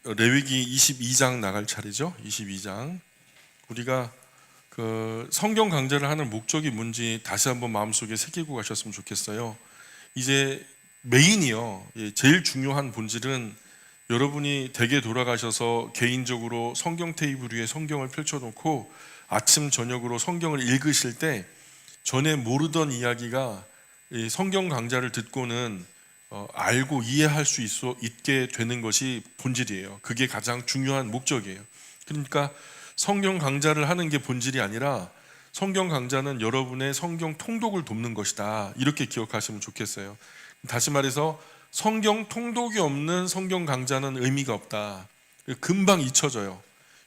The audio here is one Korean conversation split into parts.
레위기 22장 나갈 차례죠. 22장. 우리가 그 성경 강좌를 하는 목적이 뭔지 다시 한번 마음속에 새기고 가셨으면 좋겠어요. 이제 메인이요. 제일 중요한 본질은 여러분이 댁에 돌아가셔서 개인적으로 성경 테이블 위에 성경을 펼쳐놓고 아침 저녁으로 성경을 읽으실 때 전에 모르던 이야기가 이 성경 강좌를 듣고는 알고 이해할 수 있게 되는 것이 본질이에요. 그게 가장 중요한 목적이에요. 그러니까 성경 강좌를 하는 게 본질이 아니라 성경 강좌는 여러분의 성경 통독을 돕는 것이다. 이렇게 기억하시면 좋겠어요. 다시 말해서 성경 통독이 없는 성경 강좌는 의미가 없다. 금방 잊혀져요.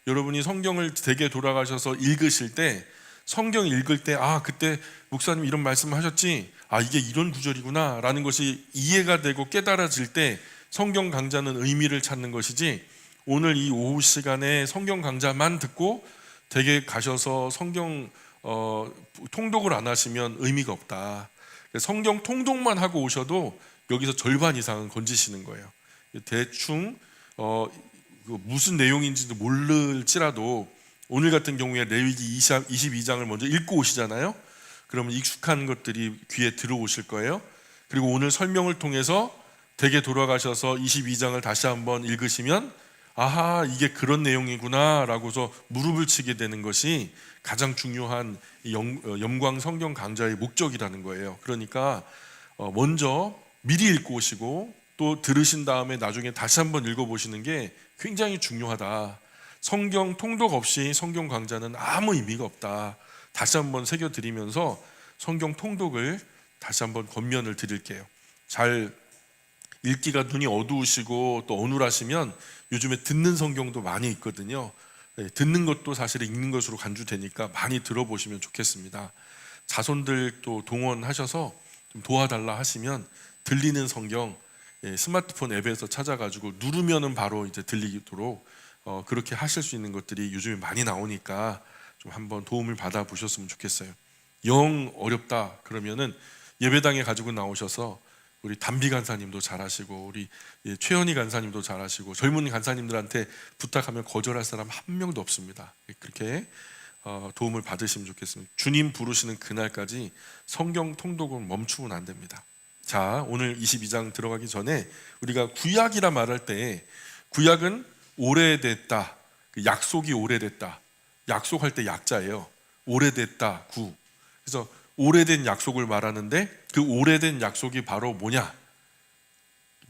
여러분이 성경을 댁에 돌아가셔서 읽으실 때 성경 읽을 때 그때 목사님 이런 말씀을 하셨지, 이게 이런 구절이구나 라는 것이 이해가 되고 깨달아질 때 성경 강좌는 의미를 찾는 것이지, 오늘 이 오후 시간에 성경 강좌만 듣고 댁에 가셔서 성경 통독을 안 하시면 의미가 없다. 성경 통독만 하고 오셔도 여기서 절반 이상은 건지시는 거예요. 대충 무슨 내용인지도 모를지라도 오늘 같은 경우에 레위기 22장을 먼저 읽고 오시잖아요. 그러면 익숙한 것들이 귀에 들어오실 거예요. 그리고 오늘 설명을 통해서 댁에 돌아가셔서 22장을 다시 한번 읽으시면 이게 그런 내용이구나 라고서 무릎을 치게 되는 것이 가장 중요한 영광 성경 강좌의 목적이라는 거예요. 그러니까 먼저 미리 읽고 오시고 또 들으신 다음에 나중에 다시 한번 읽어보시는 게 굉장히 중요하다. 성경 통독 없이 성경 강좌는 아무 의미가 없다. 다시 한번 새겨드리면서 성경 통독을 다시 한번 권면을 드릴게요. 잘 읽기가 눈이 어두우시고 또 어눌하시면 요즘에 듣는 성경도 많이 있거든요. 듣는 것도 사실 읽는 것으로 간주되니까 많이 들어보시면 좋겠습니다. 자손들 또 동원하셔서 좀 도와달라 하시면 들리는 성경 스마트폰 앱에서 찾아가지고 누르면은 바로 이제 들리도록 그렇게 하실 수 있는 것들이 요즘에 많이 나오니까 좀 한번 도움을 받아 보셨으면 좋겠어요. 영 어렵다 그러면은 예배당에 가지고 나오셔서 우리 담비 간사님도 잘하시고 우리 최현희 간사님도 잘하시고 젊은 간사님들한테 부탁하면 거절할 사람 한 명도 없습니다. 그렇게 도움을 받으시면 좋겠습니다. 주님 부르시는 그날까지 성경 통독은 멈추면 안 됩니다. 자, 오늘 22장 들어가기 전에 우리가 구약이라 말할 때 구약은 오래됐다, 약속이 오래됐다, 약속할 때 약자예요. 오래됐다, 구. 그래서 오래된 약속을 말하는데 그 오래된 약속이 바로 뭐냐?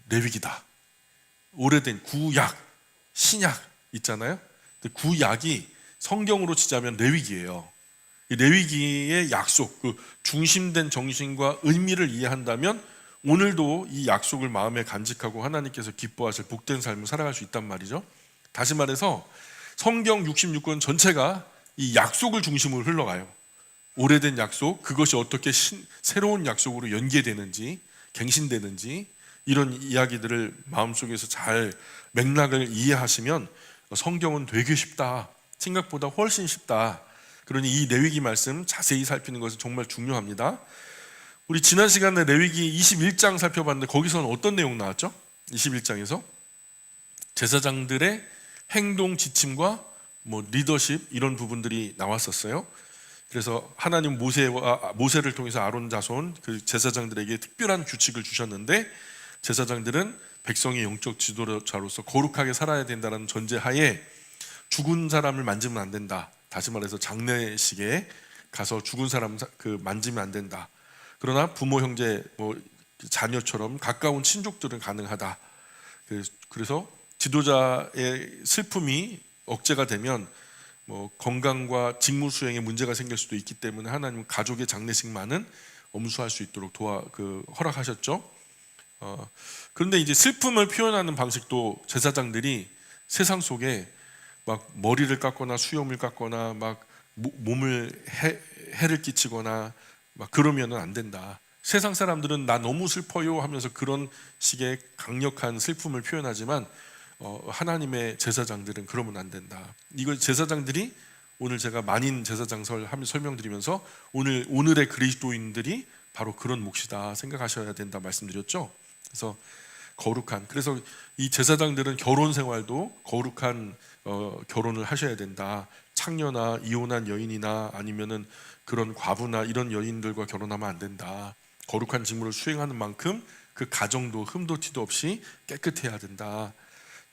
레위기다. 오래된 구약, 신약 있잖아요. 구약이 성경으로 치자면 레위기예요. 레위기의 약속, 그 중심된 정신과 의미를 이해한다면 오늘도 이 약속을 마음에 간직하고 하나님께서 기뻐하실 복된 삶을 살아갈 수 있단 말이죠. 다시 말해서 성경 66권 전체가 이 약속을 중심으로 흘러가요. 오래된 약속, 그것이 어떻게 새로운 약속으로 연계되는지, 갱신되는지 이런 이야기들을 마음속에서 잘 맥락을 이해하시면 성경은 되게 쉽다, 생각보다 훨씬 쉽다. 그러니 이 레위기 말씀 자세히 살피는 것은 정말 중요합니다. 우리 지난 시간에 레위기 21장 살펴봤는데 거기서는 어떤 내용 나왔죠? 21장에서 제사장들의 행동 지침과 리더십 이런 부분들이 나왔었어요. 그래서 하나님 모세를 통해서 아론 자손 그 제사장들에게 특별한 규칙을 주셨는데 제사장들은 백성의 영적 지도자로서 거룩하게 살아야 된다는 전제하에 죽은 사람을 만지면 안 된다. 다시 말해서 장례식에 가서 죽은 사람 만지면 안 된다. 그러나 부모, 형제, 자녀처럼 가까운 친족들은 가능하다. 그래서 지도자의 슬픔이 억제가 되면 건강과 직무 수행에 문제가 생길 수도 있기 때문에 하나님 가족의 장례식만은 엄수할 수 있도록 허락하셨죠. 그런데 이제 슬픔을 표현하는 방식도 제사장들이 세상 속에 막 머리를 깎거나 수염을 깎거나 막 몸을 해를 끼치거나 막 그러면은 안 된다. 세상 사람들은 나 너무 슬퍼요 하면서 그런 식의 강력한 슬픔을 표현하지만 하나님의 제사장들은 그러면 안 된다. 이거 제사장들이 오늘 제가 만인 제사장설 설명드리면서 오늘의 그리스도인들이 바로 그런 몫이다 생각하셔야 된다 말씀드렸죠. 그래서 거룩한. 그래서 이 제사장들은 결혼 생활도 거룩한 결혼을 하셔야 된다. 창녀나 이혼한 여인이나 아니면은 그런 과부나 이런 여인들과 결혼하면 안 된다. 거룩한 직무를 수행하는 만큼 그 가정도 흠도 티도 없이 깨끗해야 된다.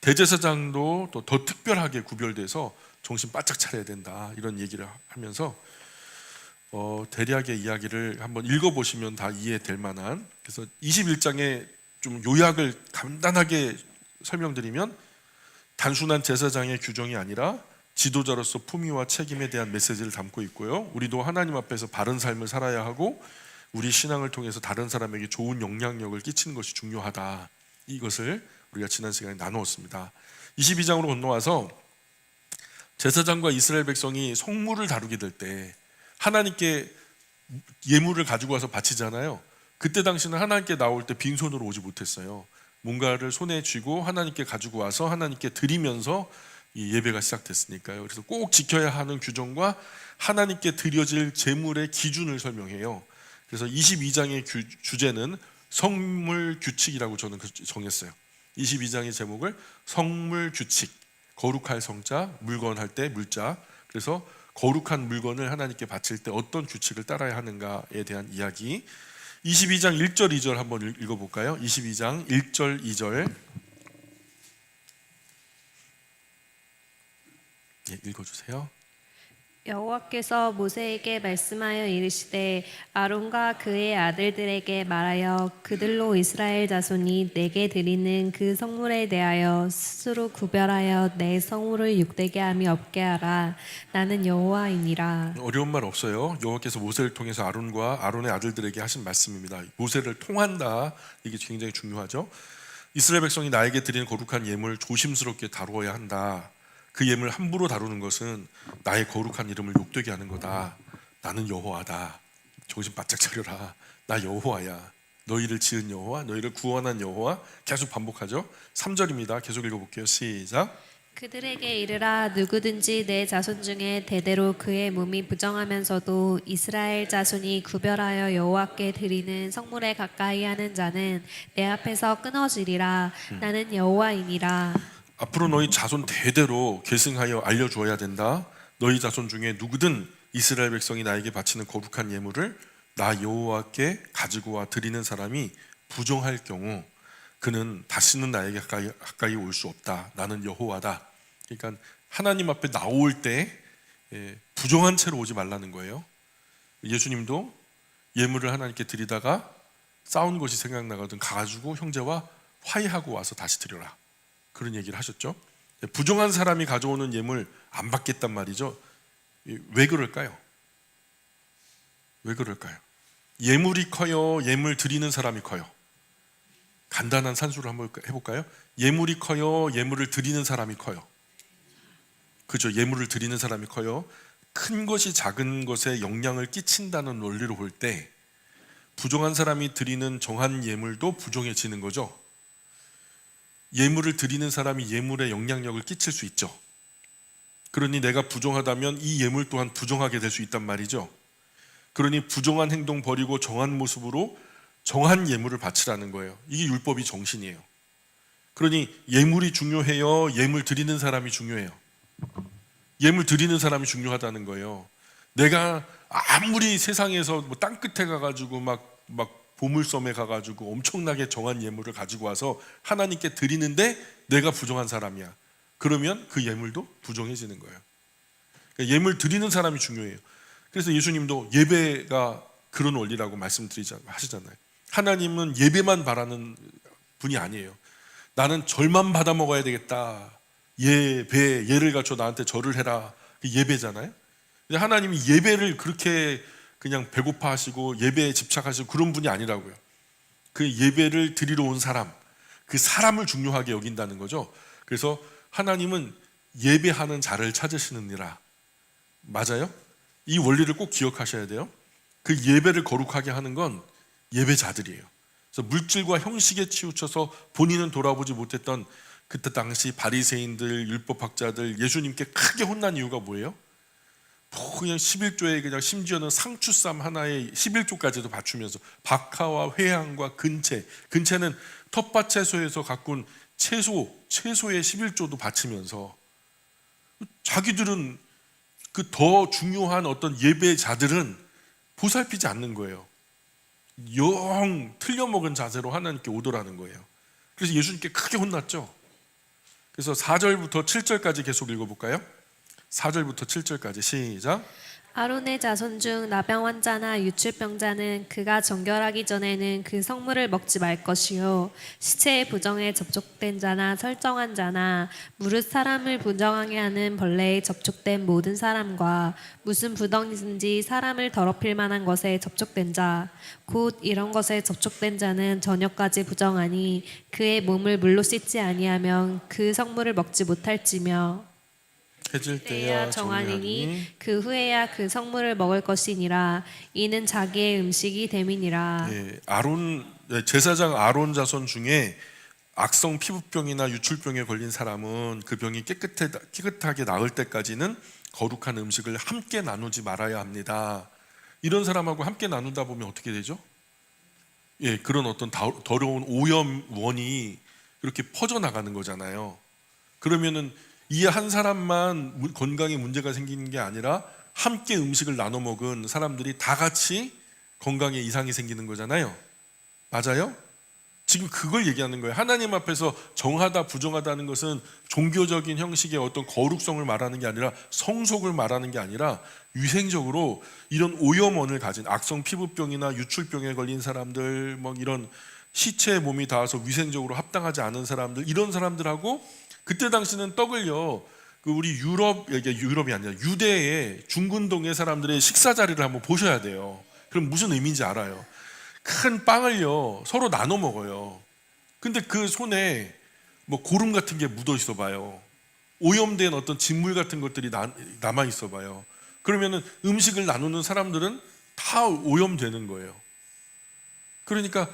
대제사장도 또 더 특별하게 구별돼서 정신 바짝 차려야 된다. 이런 얘기를 하면서 대략의 이야기를 한번 읽어보시면 다 이해될 만한. 그래서 21장에 좀 요약을 간단하게 설명드리면, 단순한 제사장의 규정이 아니라 지도자로서 품위와 책임에 대한 메시지를 담고 있고요. 우리도 하나님 앞에서 바른 삶을 살아야 하고 우리 신앙을 통해서 다른 사람에게 좋은 영향력을 끼치는 것이 중요하다. 이것을 우리가 지난 시간에 나누었습니다. 22장으로 건너와서 제사장과 이스라엘 백성이 성물을 다루게 될 때 하나님께 예물을 가지고 와서 바치잖아요. 그때 당시는 하나님께 나올 때 빈손으로 오지 못했어요. 뭔가를 손에 쥐고 하나님께 가지고 와서 하나님께 드리면서 이 예배가 시작됐으니까요. 그래서 꼭 지켜야 하는 규정과 하나님께 드려질 제물의 기준을 설명해요. 그래서 22장의 주제는 성물 규칙이라고 저는 정했어요. 22장의 제목을 성물 규칙, 거룩할 성자, 물건 할 때 물자. 그래서 거룩한 물건을 하나님께 바칠 때 어떤 규칙을 따라야 하는가에 대한 이야기. 22장 1절 2절 한번 읽어볼까요? 22장 1절 2절 읽어주세요. 여호와께서 모세에게 말씀하여 이르시되 아론과 그의 아들들에게 말하여 그들로 이스라엘 자손이 내게 드리는 그 성물에 대하여 스스로 구별하여 내 성물을 욕되게 함이 없게 하라. 나는 여호와이니라. 어려운 말 없어요. 여호와께서 모세를 통해서 아론과 아론의 아들들에게 하신 말씀입니다. 모세를 통한다. 이게 굉장히 중요하죠. 이스라엘 백성이 나에게 드리는 거룩한 예물을 조심스럽게 다루어야 한다. 그 예물 함부로 다루는 것은 나의 거룩한 이름을 욕되게 하는 거다. 나는 여호와다. 정신 바짝 차려라. 나 여호와야. 너희를 지은 여호와, 너희를 구원한 여호와. 계속 반복하죠. 3절입니다. 계속 읽어볼게요. 시작. 그들에게 이르라. 누구든지 내 자손 중에 대대로 그의 몸이 부정하면서도 이스라엘 자손이 구별하여 여호와께 드리는 성물에 가까이 하는 자는 내 앞에서 끊어지리라. 나는 여호와이니라. 앞으로 너희 자손 대대로 계승하여 알려주어야 된다. 너희 자손 중에 누구든 이스라엘 백성이 나에게 바치는 거룩한 예물을 나 여호와께 가지고 와 드리는 사람이 부정할 경우 그는 다시는 나에게 가까이 올 수 없다. 나는 여호와다. 그러니까 하나님 앞에 나올 때 부정한 채로 오지 말라는 거예요. 예수님도 예물을 하나님께 드리다가 싸운 것이 생각나거든 가가지고 형제와 화해하고 와서 다시 드려라. 그런 얘기를 하셨죠. 부정한 사람이 가져오는 예물 안 받겠단 말이죠. 왜 그럴까요? 왜 그럴까요? 예물이 커요? 예물 드리는 사람이 커요? 간단한 산수를 한번 해볼까요? 예물이 커요? 예물을 드리는 사람이 커요? 그죠? 예물을 드리는 사람이 커요. 큰 것이 작은 것에 영향을 끼친다는 논리로 볼 때 부정한 사람이 드리는 정한 예물도 부정해지는 거죠. 예물을 드리는 사람이 예물에 영향력을 끼칠 수 있죠. 그러니 내가 부정하다면 이 예물 또한 부정하게 될 수 있단 말이죠. 그러니 부정한 행동 버리고 정한 모습으로 정한 예물을 바치라는 거예요. 이게 율법이 정신이에요. 그러니 예물이 중요해요? 예물 드리는 사람이 중요해요? 예물 드리는 사람이 중요하다는 거예요. 내가 아무리 세상에서 뭐 땅끝에 가가지고 막 보물섬에 가가지고 엄청나게 정한 예물을 가지고 와서 하나님께 드리는데 내가 부정한 사람이야. 그러면 그 예물도 부정해지는 거예요. 그러니까 예물 드리는 사람이 중요해요. 그래서 예수님도 예배가 그런 원리라고 하시잖아요. 하나님은 예배만 바라는 분이 아니에요. 나는 절만 받아 먹어야 되겠다. 예를 갖춰 나한테 절을 해라. 그 예배잖아요. 근데 하나님이 예배를 그렇게 그냥 배고파 하시고 예배에 집착하시고 그런 분이 아니라고요. 그 예배를 드리러 온 사람, 그 사람을 중요하게 여긴다는 거죠. 그래서 하나님은 예배하는 자를 찾으시느니라. 맞아요? 이 원리를 꼭 기억하셔야 돼요. 그 예배를 거룩하게 하는 건 예배자들이에요. 그래서 물질과 형식에 치우쳐서 본인은 돌아보지 못했던 그때 당시 바리새인들, 율법학자들, 예수님께 크게 혼난 이유가 뭐예요? 그냥 11조에 그냥 심지어는 상추쌈 하나에 11조까지도 받추면서 박하와 회향과 근채는 텃밭 채소에서 가꾼 채소의 11조도 바치면서 자기들은 그 더 중요한 어떤 예배자들은 보살피지 않는 거예요. 영 틀려먹은 자세로 하나님께 오더라는 거예요. 그래서 예수님께 크게 혼났죠. 그래서 4절부터 7절까지 계속 읽어볼까요? 4절부터 7절까지 시작. 아론의 자손 중 나병 환자나 유출병자는 그가 정결하기 전에는 그 성물을 먹지 말 것이요 시체의 부정에 접촉된 자나 설정한 자나 무릇 사람을 부정하게 하는 벌레에 접촉된 모든 사람과 무슨 부덩이든지 사람을 더럽힐 만한 것에 접촉된 자 곧 이런 것에 접촉된 자는 저녁까지 부정하니 그의 몸을 물로 씻지 아니하면 그 성물을 먹지 못할지며 해질 때야 때야 정하니니 정하니. 그 후에야 그 성물을 먹을 것이니라 이는 자기의 음식이 됨이니라. 제사장 아론 자손 중에 악성 피부병이나 유출병에 걸린 사람은 그 병이 깨끗하게 나을 때까지는 거룩한 음식을 함께 나누지 말아야 합니다. 이런 사람하고 함께 나누다 보면 어떻게 되죠? 그런 어떤 더러운 오염원이 이렇게 퍼져나가는 거잖아요. 그러면은 이 한 사람만 건강에 문제가 생기는 게 아니라 함께 음식을 나눠 먹은 사람들이 다 같이 건강에 이상이 생기는 거잖아요. 맞아요? 지금 그걸 얘기하는 거예요. 하나님 앞에서 정하다 부정하다는 것은 종교적인 형식의 어떤 거룩성을 말하는 게 아니라 성속을 말하는 게 아니라 위생적으로 이런 오염원을 가진 악성 피부병이나 유출병에 걸린 사람들, 뭐 이런 시체에 몸이 닿아서 위생적으로 합당하지 않은 사람들, 이런 사람들하고 그때 당시는 떡을요, 우리 유럽이 아니라 유대의 중근동의 사람들의 식사 자리를 한번 보셔야 돼요. 그럼 무슨 의미인지 알아요. 큰 빵을요 서로 나눠 먹어요. 근데 그 손에 뭐 고름 같은 게 묻어 있어 봐요. 오염된 어떤 진물 같은 것들이 남아 있어 봐요. 그러면은 음식을 나누는 사람들은 다 오염되는 거예요. 그러니까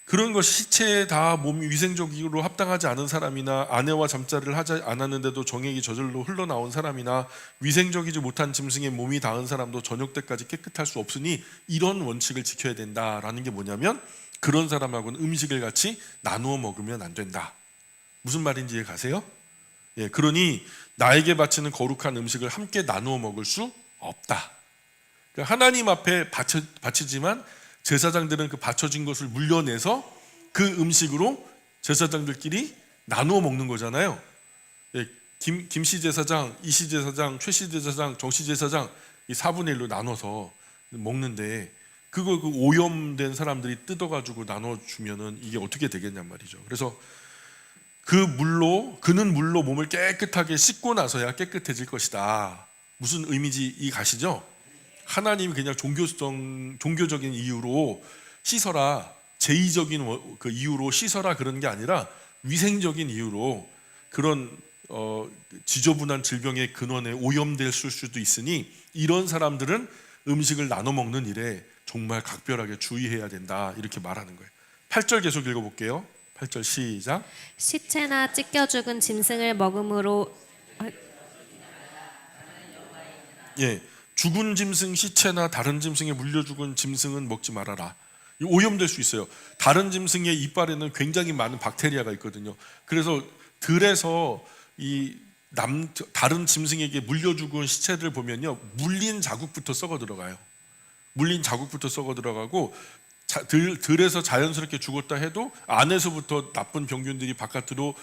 그런 것 시체에 다 몸이 위생적으로 합당하지 않은 사람이나 아내와 잠자리를 하지 않았는데도 정액이 저절로 흘러나온 사람이나 위생적이지 못한 짐승에 몸이 닿은 사람도 저녁 때까지 깨끗할 수 없으니 이런 원칙을 지켜야 된다라는 게 뭐냐면 그런 사람하고는 음식을 같이 나누어 먹으면 안 된다. 무슨 말인지 이해 가세요? 그러니 나에게 바치는 거룩한 음식을 함께 나누어 먹을 수 없다. 그러니까 하나님 앞에 바치지만 제사장들은 그 바쳐진 것을 물려내서 그 음식으로 제사장들끼리 나누어 먹는 거잖아요. 김씨 제사장, 이씨 제사장, 최씨 제사장, 정씨 제사장 이 4분의 1로 나눠서 먹는데 그 오염된 사람들이 뜯어가지고 나눠주면은 이게 어떻게 되겠냔 말이죠. 그래서 그는 물로 몸을 깨끗하게 씻고 나서야 깨끗해질 것이다. 무슨 의미인지 이 가시죠? 하나님이 그냥 종교적인 이유로 씻어라, 제의적인 그 이유로 씻어라 그런 게 아니라 위생적인 이유로 그런 지저분한 질병의 근원에 오염될 수도 있으니 이런 사람들은 음식을 나눠 먹는 일에 정말 각별하게 주의해야 된다 이렇게 말하는 거예요. 8절 계속 읽어볼게요. 8절 시작. 시체나 찢겨 죽은 짐승을 먹음으로 죽은 짐승 시체나 다른 짐승에 물려 죽은 짐승은 먹지 말아라. 오염될 수 있어요. 다른 짐승의 이빨에는 굉장히 많은 박테리아가 있거든요. 그래서 들에서 다른 짐승에게 물려 죽은 시체들 보면요, 물린 자국부터 썩어 들어가요. 물린 자국부터 썩어 들어가고 들에서 자연스럽게 죽었다 해도 안에서부터 나쁜 병균들이 바깥으로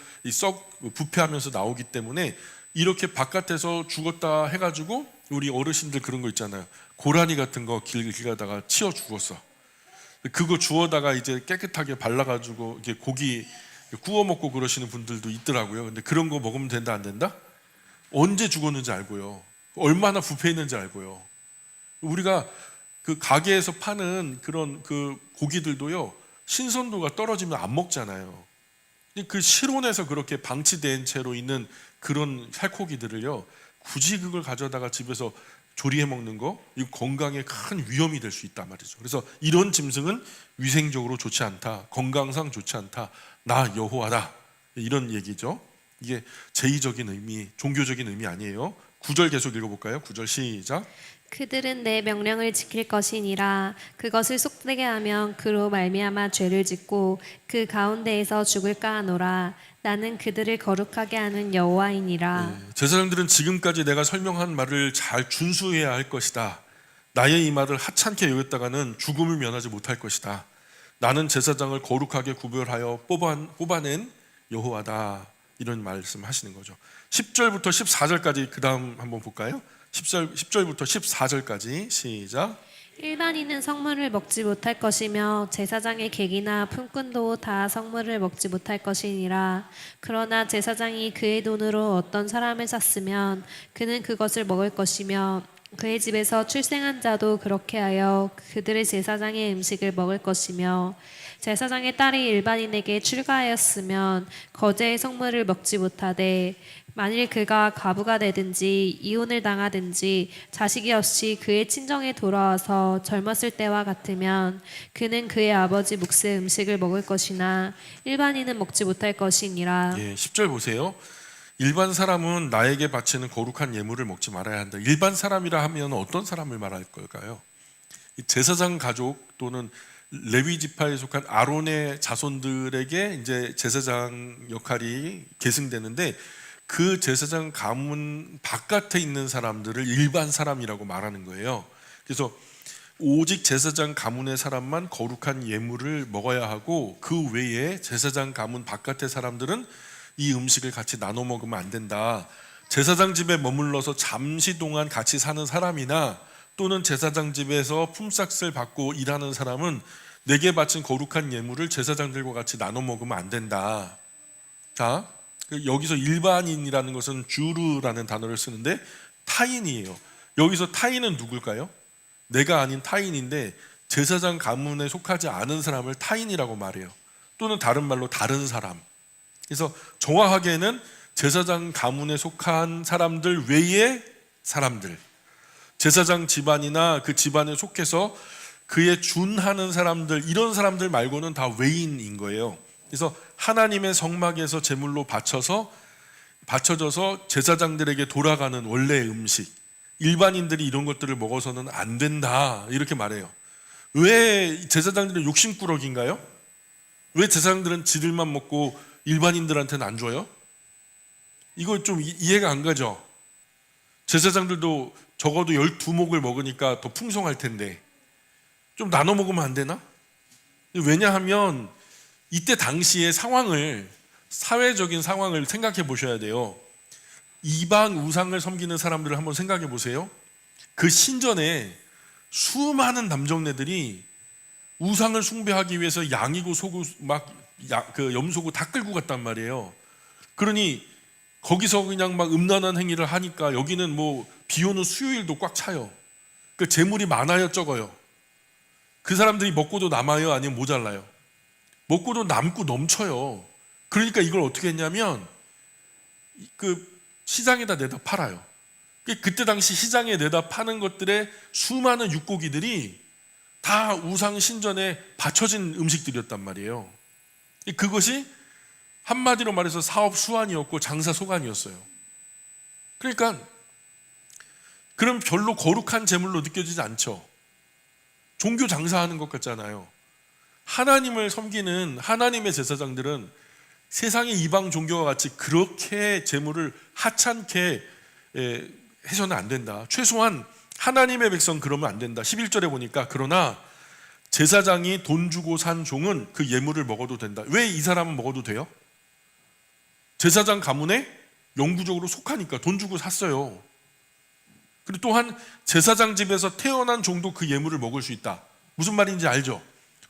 부패하면서 나오기 때문에 이렇게 바깥에서 죽었다 해가지고 우리 어르신들 그런 거 있잖아요. 고라니 같은 거 길 가다가 치어 죽었어. 그거 주워다가 이제 깨끗하게 발라가지고 이렇게 고기 구워 먹고 그러시는 분들도 있더라고요. 근데 그런 거 먹으면 된다 안 된다? 언제 죽었는지 알고요. 얼마나 부패했는지 알고요. 우리가 그 가게에서 파는 그런 그 고기들도요, 신선도가 떨어지면 안 먹잖아요. 그 실온에서 그렇게 방치된 채로 있는 그런 살코기들을요, 굳이 그걸 가져다가 집에서 조리해 먹는 거, 이 건강에 큰 위험이 될 수 있단 말이죠. 그래서 이런 짐승은 위생적으로 좋지 않다, 건강상 좋지 않다, 나 여호와다, 이런 얘기죠. 이게 제의적인 의미, 종교적인 의미 아니에요. 9절 계속 읽어볼까요? 9절 시작. 그들은 내 명령을 지킬 것이니라. 그것을 속되게 하면 그로 말미암아 죄를 짓고 그 가운데에서 죽을까 하노라. 나는 그들을 거룩하게 하는 여호와이니라. 제사장들은 지금까지 내가 설명한 말을 잘 준수해야 할 것이다. 나의 이 말을 하찮게 여겼다가는 죽음을 면하지 못할 것이다. 나는 제사장을 거룩하게 구별하여 뽑아낸 여호와다. 이런 말씀 하시는 거죠. 10절부터 14절까지 그 다음 한번 볼까요? 10절부터 14절까지 시작. 일반인은 성물을 먹지 못할 것이며 제사장의 객이나 품꾼도 다 성물을 먹지 못할 것이니라. 그러나 제사장이 그의 돈으로 어떤 사람을 샀으면 그는 그것을 먹을 것이며 그의 집에서 출생한 자도 그렇게 하여 그들의 제사장의 음식을 먹을 것이며 제사장의 딸이 일반인에게 출가하였으면 거제의 성물을 먹지 못하되 만일 그가 과부가 되든지 이혼을 당하든지 자식이 없이 그의 친정에 돌아와서 젊었을 때와 같으면 그는 그의 아버지 몫의 음식을 먹을 것이나 일반인은 먹지 못할 것이니라. 10절 보세요. 일반 사람은 나에게 바치는 거룩한 예물을 먹지 말아야 한다. 일반 사람이라 하면 어떤 사람을 말할 걸까요? 제사장 가족 또는 레위 지파에 속한 아론의 자손들에게 이제 제사장 역할이 계승되는데 그 제사장 가문 바깥에 있는 사람들을 일반 사람이라고 말하는 거예요. 그래서 오직 제사장 가문의 사람만 거룩한 예물을 먹어야 하고 그 외에 제사장 가문 바깥의 사람들은 이 음식을 같이 나눠 먹으면 안 된다. 제사장 집에 머물러서 잠시 동안 같이 사는 사람이나 또는 제사장 집에서 품삯을 받고 일하는 사람은 내게 바친 거룩한 예물을 제사장들과 같이 나눠 먹으면 안 된다. 자, 여기서 일반인이라는 것은 주르라는 단어를 쓰는데 타인이에요. 여기서 타인은 누굴까요? 내가 아닌 타인인데 제사장 가문에 속하지 않은 사람을 타인이라고 말해요. 또는 다른 말로 다른 사람. 그래서 정확하게는 제사장 가문에 속한 사람들 외의 사람들, 제사장 집안이나 그 집안에 속해서 그에 준하는 사람들, 이런 사람들 말고는 다 외인인 거예요. 그래서 하나님의 성막에서 제물로 바쳐져서 제사장들에게 돌아가는 원래의 음식, 일반인들이 이런 것들을 먹어서는 안 된다 이렇게 말해요. 왜 제사장들은 욕심꾸러기인가요? 왜 제사장들은 지들만 먹고 일반인들한테는 안 줘요? 이거 좀 이해가 안 가죠? 제사장들도 적어도 12목을 먹으니까 더 풍성할 텐데 좀 나눠 먹으면 안 되나? 왜냐하면 이때 당시의 상황을, 사회적인 상황을 생각해 보셔야 돼요. 이방 우상을 섬기는 사람들을 한번 생각해 보세요. 그 신전에 수많은 남정네들이 우상을 숭배하기 위해서 양이고 소고 그 염소고 다 끌고 갔단 말이에요. 그러니 거기서 그냥 막 음란한 행위를 하니까 여기는 뭐 비 오는 수요일도 꽉 차요. 그 재물이 많아요, 적어요? 그 사람들이 먹고도 남아요, 아니면 모자라요? 먹고도 남고 넘쳐요. 그러니까 이걸 어떻게 했냐면 그 시장에다 내다 팔아요. 그때 당시 시장에 내다 파는 것들의 수많은 육고기들이 다 우상 신전에 바쳐진 음식들이었단 말이에요. 그것이 한마디로 말해서 사업 수완이었고 장사 소관이었어요. 그러니까 그럼 별로 거룩한 제물로 느껴지지 않죠. 종교 장사하는 것 같잖아요. 하나님을 섬기는 하나님의 제사장들은 세상의 이방 종교와 같이 그렇게 제물을 하찮게 해서는 안 된다. 최소한 하나님의 백성 그러면 안 된다. 11절에 보니까 그러나 제사장이 돈 주고 산 종은 그 예물을 먹어도 된다. 왜 이 사람은 먹어도 돼요? 제사장 가문에 영구적으로 속하니까 돈 주고 샀어요. 그리고 또한 제사장 집에서 태어난 종도 그 예물을 먹을 수 있다. 무슨 말인지 알죠?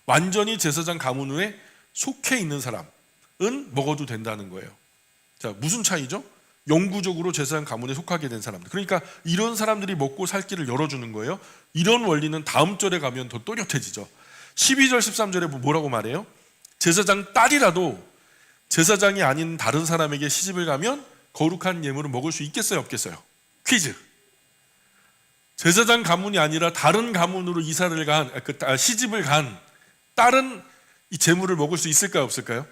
완전히 제사장 가문에 속해 있는 사람은 먹어도 된다는 거예요. 자, 무슨 차이죠? 영구적으로 제사장 가문에 속하게 된 사람들. 그러니까 이런 사람들이 먹고 살 길을 열어주는 거예요. 이런 원리는 다음 절에 가면 더 또렷해지죠. 12절 13절에 뭐라고 말해요? 제사장 딸이라도 제사장이 아닌 다른 사람에게 시집을 가면 거룩한 예물을 먹을 수 있겠어요, 없겠어요? 퀴즈. 제사장 가문이 아니라 다른 가문으로 이사를 간, 시집을 간 딸은 이 제물을 먹을 수 있을까요, 없을까요?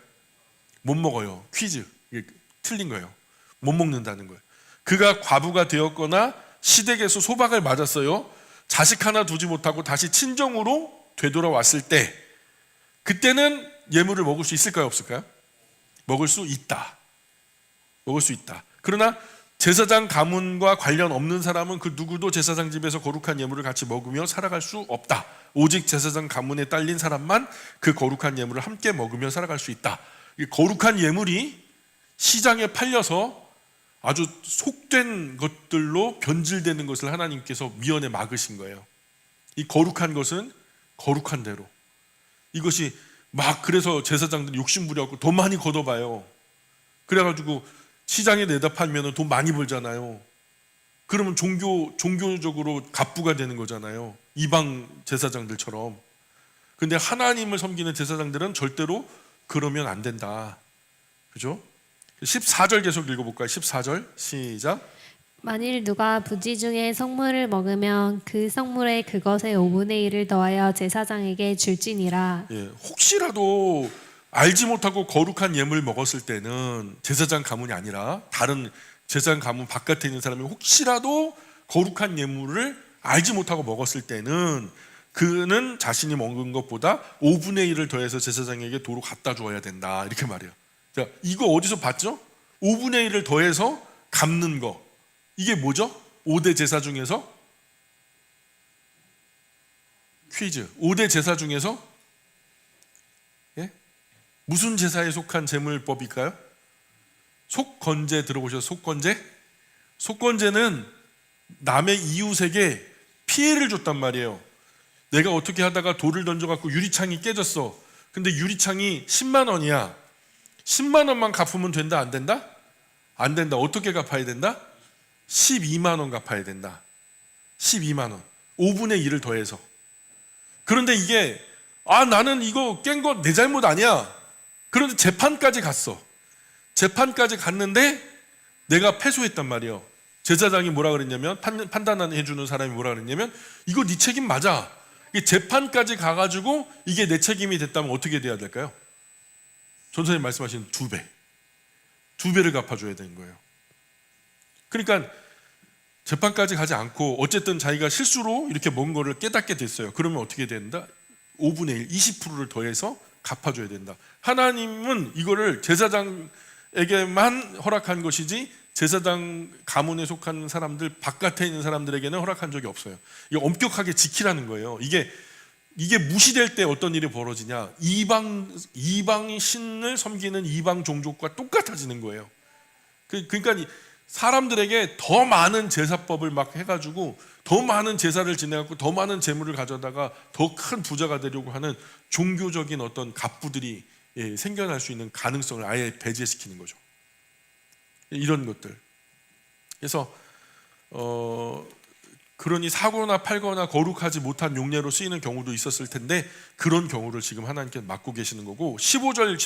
못 먹어요. 퀴즈. 이게 틀린 거예요. 못 먹는다는 거예요. 그가 과부가 되었거나 시댁에서 소박을 맞았어요. 자식 하나 두지 못하고 다시 친정으로 되돌아왔을 때, 그때는 예물을 먹을 수 있을까요, 없을까요? 먹을 수 있다. 먹을 수 있다. 그러나 제사장 가문과 관련 없는 사람은 그 누구도 제사장 집에서 거룩한 예물을 같이 먹으며 살아갈 수 없다. 오직 제사장 가문에 딸린 사람만 그 거룩한 예물을 함께 먹으며 살아갈 수 있다. 이 거룩한 예물이 시장에 팔려서 아주 속된 것들로 변질되는 것을 하나님께서 미연에 막으신 거예요. 이 거룩한 것은 거룩한 대로. 이것이 막 그래서 제사장들이 욕심부려갖고 돈 많이 걷어봐요. 그래가지고 시장에 내다 팔면 돈 많이 벌잖아요. 그러면 종교적으로 갑부가 되는 거잖아요. 이방 제사장들처럼. 근데 하나님을 섬기는 제사장들은 절대로 그러면 안 된다. 그죠? 14절 계속 읽어볼까요? 14절 시작. 만일 누가 부지 중에 성물을 먹으면 그 성물에 그것의 5분의 1을 더하여 제사장에게 줄지니라. 예, 혹시라도 알지 못하고 거룩한 예물을 먹었을 때는 제사장 가문이 아니라 다른 제사장 가문 바깥에 있는 사람이 혹시라도 거룩한 예물을 알지 못하고 먹었을 때는 그는 자신이 먹은 것보다 5분의 1을 더해서 제사장에게 도로 갖다 줘야 된다. 이렇게 말해요. 자, 이거 어디서 봤죠? 5분의 1을 더해서 갚는 거. 이게 뭐죠? 5대 제사 중에서? 퀴즈. 5대 제사 중에서? 예? 무슨 제사에 속한 제물법일까요? 속건제 들어보셨어요? 속건제? 속건제는 남의 이웃에게 피해를 줬단 말이에요. 내가 어떻게 하다가 돌을 던져갖고 유리창이 깨졌어. 근데 유리창이 10만 원이야. 10만 원만 갚으면 된다, 안 된다? 안 된다. 어떻게 갚아야 된다? 12만 원 갚아야 된다. 12만 원. 5분의 1을 더해서. 그런데 이게 나는 이거 깬 거 내 잘못 아니야. 그런데 재판까지 갔어. 재판까지 갔는데 내가 패소했단 말이에요. 제사장이 뭐라 그랬냐면, 판단해 주는 사람이 뭐라 그랬냐면, 이거 네 책임 맞아. 이게 재판까지 가가지고 이게 내 책임이 됐다면 어떻게 돼야 될까요? 전선생님 말씀하신 2배. 2배를 갚아줘야 되는 거예요. 그러니까 재판까지 가지 않고 어쨌든 자기가 실수로 이렇게 먹은 거를 깨닫게 됐어요. 그러면 어떻게 된다? 5분의 1, 20%를 더해서 갚아줘야 된다. 하나님은 이거를 제사장에게만 허락한 것이지 제사장 가문에 속한 사람들 바깥에 있는 사람들에게는 허락한 적이 없어요. 이게 엄격하게 지키라는 거예요. 이게 무시될 때 어떤 일이 벌어지냐? 이방 신을 섬기는 이방 종족과 똑같아지는 거예요. 그러니까 사람들에게 더 많은 제사법을 막 해가지고 더 많은 제사를 지내갖고 더 많은 재물을 가져다가 더 큰 부자가 되려고 하는 종교적인 어떤 갑부들이 생겨날 수 있는 가능성을 아예 배제시키는 거죠. 이런 것들. 그래서 그러니 사거나 팔거나 거룩하지 못한 용례로 쓰이는 경우도 있었을 텐데 그런 경우를 지금 하나님께서 막고 계시는 거고. 15절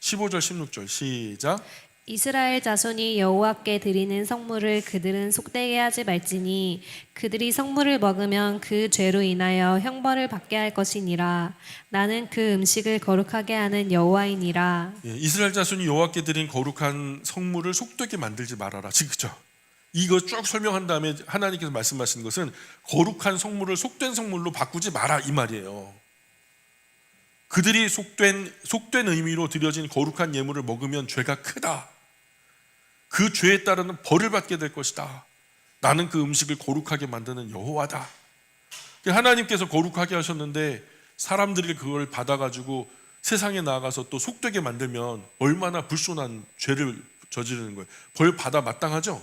16절 시작. 이스라엘 자손이 여호와께 드리는 성물을 그들은 속되게 하지 말지니 그들이 성물을 먹으면 그 죄로 인하여 형벌을 받게 할 것이니라. 나는 그 음식을 거룩하게 하는 여호와이니라. 이스라엘 자손이 여호와께 드린 거룩한 성물을 속되게 만들지 말아라. 그죠? 이거 쭉 설명한 다음에 하나님께서 말씀하시는 것은 거룩한 성물을 속된 성물로 바꾸지 마라 이 말이에요. 그들이 속된 의미로 드려진 거룩한 예물을 먹으면 죄가 크다. 그 죄에 따르는 벌을 받게 될 것이다. 나는 그 음식을 거룩하게 만드는 여호와다. 하나님께서 거룩하게 하셨는데 사람들이 그걸 받아가지고 세상에 나아가서 또 속되게 만들면 얼마나 불손한 죄를 저지르는 거예요. 벌 받아 마땅하죠.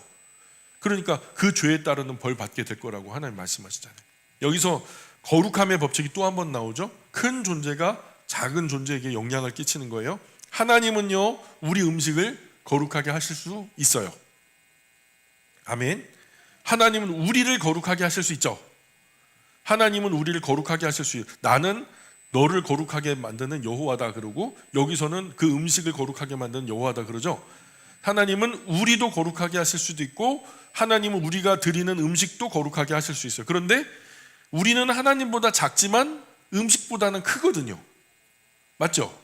그러니까 그 죄에 따르는 벌 받게 될 거라고 하나님 말씀하시잖아요. 여기서 거룩함의 법칙이 또 한 번 나오죠. 큰 존재가 작은 존재에게 영향을 끼치는 거예요. 하나님은요 우리 음식을 거룩하게 하실 수 있어요. 아멘. 하나님은 우리를 거룩하게 하실 수 있죠. 하나님은 우리를 거룩하게 하실 수 있어요. 나는 너를 거룩하게 만드는 여호와다 그러고 여기서는 그 음식을 거룩하게 만드는 여호와다 그러죠. 하나님은 우리도 거룩하게 하실 수도 있고 하나님은 우리가 드리는 음식도 거룩하게 하실 수 있어요. 그런데 우리는 하나님보다 작지만 음식보다는 크거든요. 맞죠?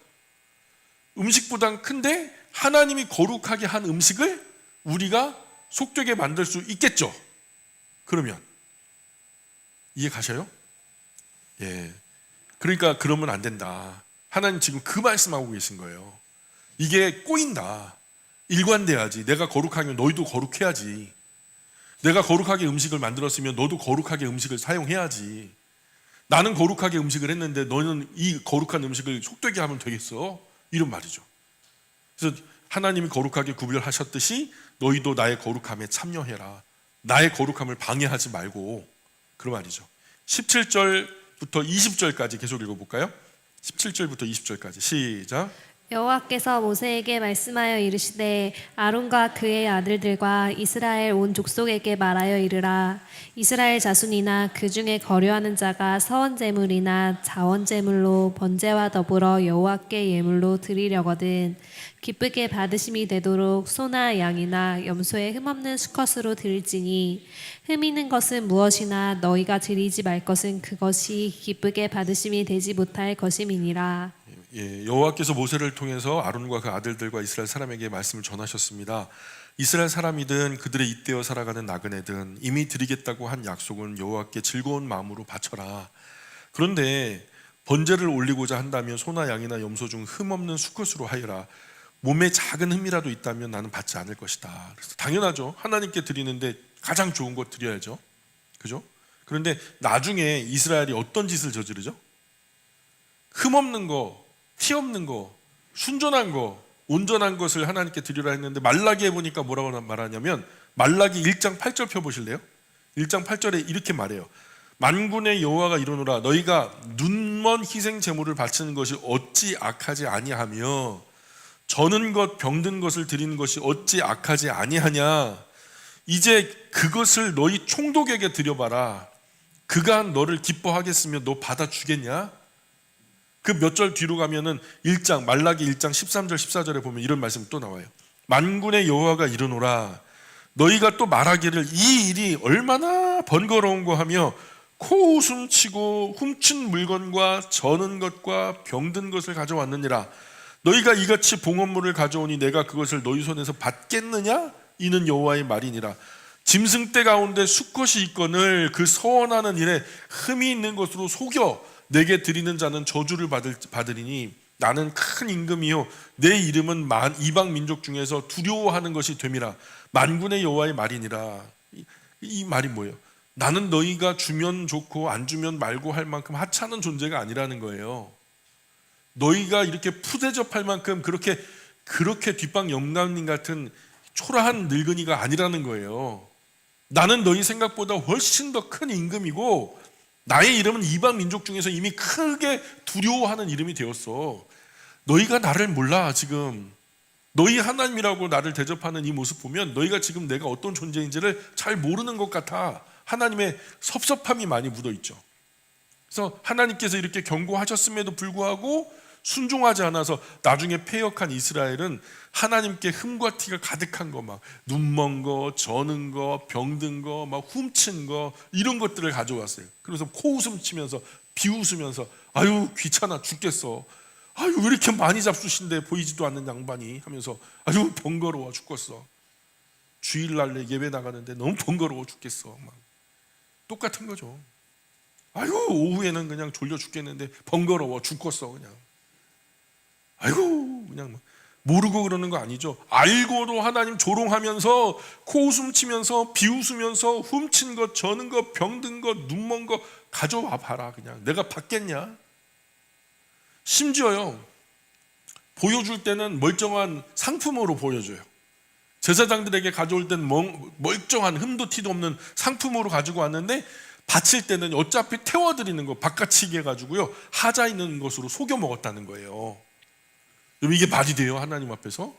음식보다는 큰데 하나님이 거룩하게 한 음식을 우리가 속되게 만들 수 있겠죠. 그러면 이해 가셔요? 예. 그러니까 그러면 안 된다. 하나님 지금 그 말씀하고 계신 거예요. 이게 꼬인다. 일관돼야지. 내가 거룩하면 너희도 거룩해야지. 내가 거룩하게 음식을 만들었으면 너도 거룩하게 음식을 사용해야지. 나는 거룩하게 음식을 했는데 너는 이 거룩한 음식을 속되게 하면 되겠어? 이런 말이죠. 그래서 하나님이 거룩하게 구별하셨듯이 너희도 나의 거룩함에 참여해라. 나의 거룩함을 방해하지 말고, 그런 말이죠. 17절부터 20절까지 계속 읽어볼까요? 17절부터 20절까지 시작. 여호와께서 모세에게 말씀하여 이르시되 아론과 그의 아들들과 이스라엘 온 족속에게 말하여 이르라. 이스라엘 자손이나 그 중에 거류하는 자가 서원 제물이나 자원 제물로 번제와 더불어 여호와께 예물로 드리려거든 기쁘게 받으심이 되도록 소나 양이나 염소의 흠없는 수컷으로 드릴지니 흠 있는 것은 무엇이나 너희가 드리지 말 것은 그것이 기쁘게 받으심이 되지 못할 것임이니라. 예, 여호와께서 모세를 통해서 아론과 그 아들들과 이스라엘 사람에게 말씀을 전하셨습니다. 이스라엘 사람이든 그들의 잇대어 살아가는 나그네든 이미 드리겠다고 한 약속은 여호와께 즐거운 마음으로 바쳐라. 그런데 번제를 올리고자 한다면 소나 양이나 염소 중 흠없는 수컷으로 하여라. 몸에 작은 흠이라도 있다면 나는 받지 않을 것이다. 그래서 당연하죠. 하나님께 드리는데 가장 좋은 것 드려야죠. 그죠? 그런데 나중에 이스라엘이 어떤 짓을 저지르죠? 흠없는 거, 티 없는 거, 순전한 거, 온전한 것을 하나님께 드리라 했는데 말라기에 보니까 뭐라고 말하냐면 말라기 1장 8절 펴보실래요? 1장 8절에 이렇게 말해요. 만군의 여호와가 이르노라 너희가 눈먼 희생 제물을 바치는 것이 어찌 악하지 아니하며 저는 것 병든 것을 드리는 것이 어찌 악하지 아니하냐. 이제 그것을 너희 총독에게 드려봐라. 그가 너를 기뻐하겠으며 너 받아주겠냐? 그 몇 절 뒤로 가면은 1장 말라기 1장 13절 14절에 보면 이런 말씀 또 나와요. 만군의 여호와가 이르노라 너희가 또 말하기를 이 일이 얼마나 번거로운고 하며 코웃음 치고 훔친 물건과 저는 것과 병든 것을 가져왔느니라. 너희가 이같이 봉헌물을 가져오니 내가 그것을 너희 손에서 받겠느냐? 이는 여호와의 말이니라. 짐승떼 가운데 수컷이 있거늘 그 서원하는 일에 흠이 있는 것으로 속여 내게 드리는 자는 저주를 받으리니 나는 큰 임금이요 내 이름은 이방 민족 중에서 두려워하는 것이 됨이라. 만군의 여호와의 말이니라. 이 말이 뭐예요? 나는 너희가 주면 좋고 안 주면 말고 할 만큼 하찮은 존재가 아니라는 거예요. 너희가 이렇게 푸대접할 만큼 그렇게 뒷방 영감님 같은 초라한 늙은이가 아니라는 거예요. 나는 너희 생각보다 훨씬 더 큰 임금이고 나의 이름은 이방 민족 중에서 이미 크게 두려워하는 이름이 되었어. 너희가 나를 몰라. 지금 너희 하나님이라고 나를 대접하는 이 모습 보면 너희가 지금 내가 어떤 존재인지를 잘 모르는 것 같아. 하나님의 섭섭함이 많이 묻어있죠. 그래서 하나님께서 이렇게 경고하셨음에도 불구하고 순종하지 않아서 나중에 패역한 이스라엘은 하나님께 흠과 티가 가득한 거, 막 눈먼 거, 저는 거, 병든 거, 막 훔친 거 이런 것들을 가져왔어요. 그래서 코웃음 치면서 비웃으면서 아유 귀찮아 죽겠어. 아유 왜 이렇게 많이 잡수신데 보이지도 않는 양반이 하면서 아유 번거로워 죽겠어. 주일날 예배 나가는데 너무 번거로워 죽겠어. 막 똑같은 거죠. 아유 오후에는 그냥 졸려 죽겠는데 번거로워 죽겠어 그냥. 아이고 그냥 막 모르고 그러는 거 아니죠. 알고도 하나님 조롱하면서 코웃음 치면서 비웃으면서 훔친 것, 저는 것, 병든 것, 눈먼 것 가져와 봐라. 그냥 내가 받겠냐? 심지어요 보여줄 때는 멀쩡한 상품으로 보여줘요. 제사장들에게 가져올 때는 멀쩡한 흠도 티도 없는 상품으로 가지고 왔는데 바칠 때는 어차피 태워드리는 거 바깥치기 해가지고요 하자 있는 것으로 속여 먹었다는 거예요. 여러분 이게 말이 돼요? 하나님 앞에서?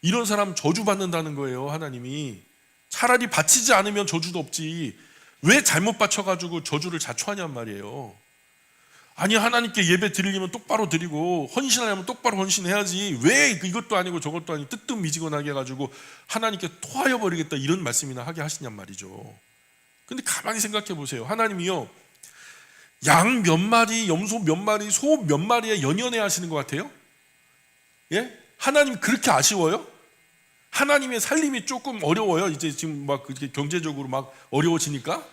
이런 사람 저주받는다는 거예요. 하나님이 차라리 바치지 않으면 저주도 없지 왜 잘못 바쳐가지고 저주를 자초하냔 말이에요. 아니 하나님께 예배 드리려면 똑바로 드리고 헌신하려면 똑바로 헌신해야지 왜 이것도 아니고 저것도 아니고 뜨뜻미지근하게 해가지고 하나님께 토하여 버리겠다 이런 말씀이나 하게 하시냔 말이죠. 근데 가만히 생각해 보세요. 하나님이요 양 몇 마리, 염소 몇 마리, 소 몇 마리에 연연해 하시는 것 같아요? 예? 하나님 그렇게 아쉬워요? 하나님의 살림이 조금 어려워요. 이제 지금 막 그렇게 경제적으로 막 어려워지니까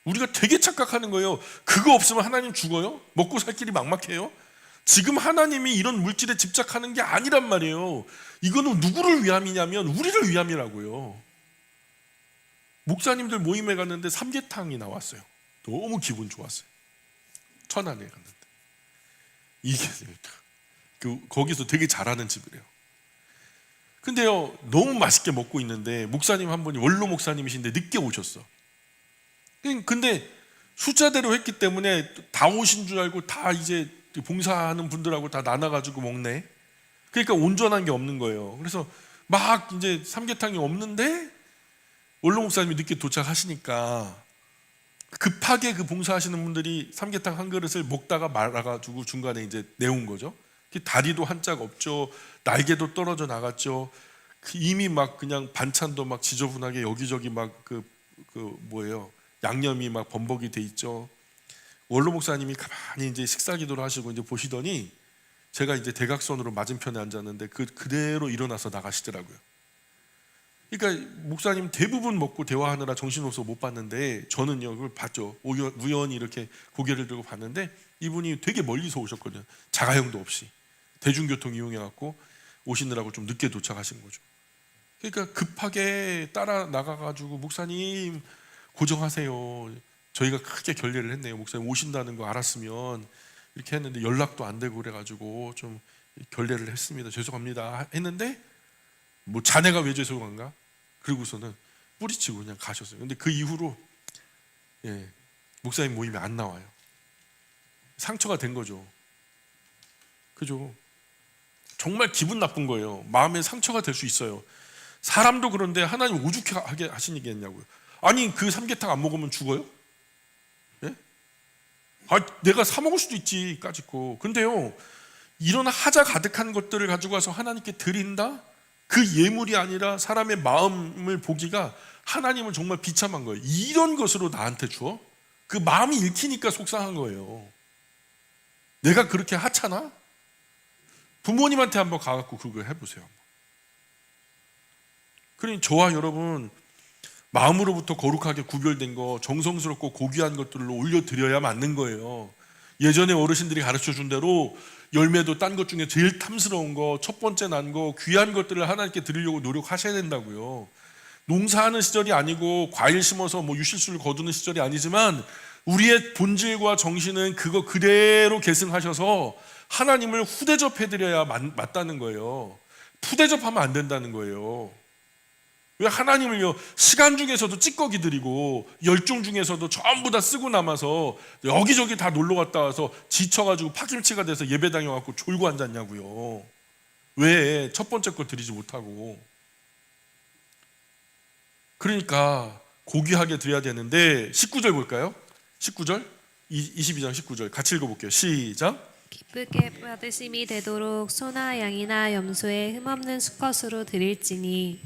우리가 되게 착각하는 거예요. 그거 없으면 하나님 죽어요? 먹고 살 길이 막막해요? 지금 하나님이 이런 물질에 집착하는 게 아니란 말이에요. 이거는 누구를 위함이냐면 우리를 위함이라고요. 목사님들 모임에 갔는데 삼계탕이 나왔어요. 너무 기분 좋았어요. 천안에 갔는데 이게 거기서 되게 잘하는 집이래요. 근데요, 너무 맛있게 먹고 있는데 목사님 한 분이 원로 목사님이신데 늦게 오셨어. 근데 숫자대로 했기 때문에 다 오신 줄 알고 다 이제 봉사하는 분들하고 다 나눠가지고 먹네. 그러니까 온전한 게 없는 거예요. 그래서 막 이제 삼계탕이 없는데 원로 목사님이 늦게 도착하시니까 급하게 그 봉사하시는 분들이 삼계탕 한 그릇을 먹다가 말아가지고 중간에 이제 내온 거죠. 다리도 한 짝 없죠. 날개도 떨어져 나갔죠. 이미 막 그냥 반찬도 막 지저분하게 여기저기 막 뭐예요, 양념이 막 범벅이 돼 있죠. 원로 목사님이 가만히 이제 식사 기도를 하시고 이제 보시더니 제가 이제 대각선으로 맞은편에 앉았는데 그대로 일어나서 나가시더라고요. 그러니까 목사님 대부분 먹고 대화하느라 정신없어 못 봤는데 저는요 그걸 봤죠. 우연히 이렇게 고개를 들고 봤는데 이분이 되게 멀리서 오셨거든요. 자가용도 없이 대중교통 이용해갖고 오시느라고 좀 늦게 도착하신 거죠. 그러니까 급하게 따라 나가가지고 목사님 고정하세요. 저희가 크게 결례를 했네요. 목사님 오신다는 거 알았으면 이렇게 했는데 연락도 안 되고 그래가지고 좀 결례를 했습니다. 죄송합니다 했는데 뭐 자네가 왜 죄송한가? 그러고서는 뿌리치고 그냥 가셨어요. 근데 그 이후로 목사님 모임에 안 나와요. 상처가 된 거죠. 그죠? 정말 기분 나쁜 거예요. 마음에 상처가 될 수 있어요. 사람도 그런데 하나님 오죽하게 하시겠냐고요. 아니 그 삼계탕 안 먹으면 죽어요? 예? 내가 사 먹을 수도 있지 까짓거. 근데요 이런 하자 가득한 것들을 가지고 와서 하나님께 드린다? 그 예물이 아니라 사람의 마음을 보기가 하나님은 정말 비참한 거예요. 이런 것으로 나한테 줘? 그 마음이 읽히니까 속상한 거예요. 내가 그렇게 하찮아? 부모님한테 한번 가갖고 그걸 해보세요. 그러니 저와 여러분 마음으로부터 거룩하게 구별된 거 정성스럽고 고귀한 것들로 올려드려야 맞는 거예요. 예전에 어르신들이 가르쳐준 대로 열매도 딴 것 중에 제일 탐스러운 거, 첫 번째 난 거, 귀한 것들을 하나님께 드리려고 노력하셔야 된다고요. 농사하는 시절이 아니고 과일 심어서 뭐 유실수를 거두는 시절이 아니지만 우리의 본질과 정신은 그거 그대로 계승하셔서 하나님을 후대접해드려야 맞다는 거예요. 푸대접하면 안 된다는 거예요. 왜 하나님을요 시간 중에서도 찌꺼기 드리고 열중 중에서도 전부 다 쓰고 남아서 여기저기 다 놀러 갔다 와서 지쳐가지고 파김치가 돼서 예배당에 와서 졸고 앉았냐고요. 왜 첫 번째 거 드리지 못하고. 그러니까 고귀하게 드려야 되는데 19절 볼까요? 19절 22장 19절 같이 읽어볼게요. 시작. 기쁘게 받으심이 되도록 소나 양이나 염소의 흠없는 수컷으로 드릴지니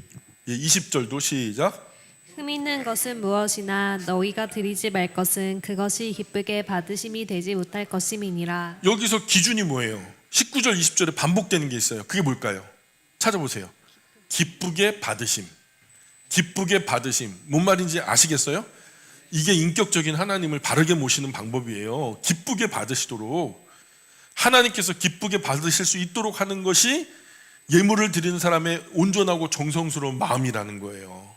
20절도 시작. 흠 있는 것은 무엇이나 너희가 드리지 말 것은 그것이 기쁘게 받으심이 되지 못할 것임이니라. 여기서 기준이 뭐예요? 19절 20절에 반복되는 게 있어요. 그게 뭘까요? 찾아보세요. 기쁘게 받으심. 기쁘게 받으심. 뭔 말인지 아시겠어요? 이게 인격적인 하나님을 바르게 모시는 방법이에요. 기쁘게 받으시도록 하나님께서 기쁘게 받으실 수 있도록 하는 것이 예물을 드리는 사람의 온전하고 정성스러운 마음이라는 거예요.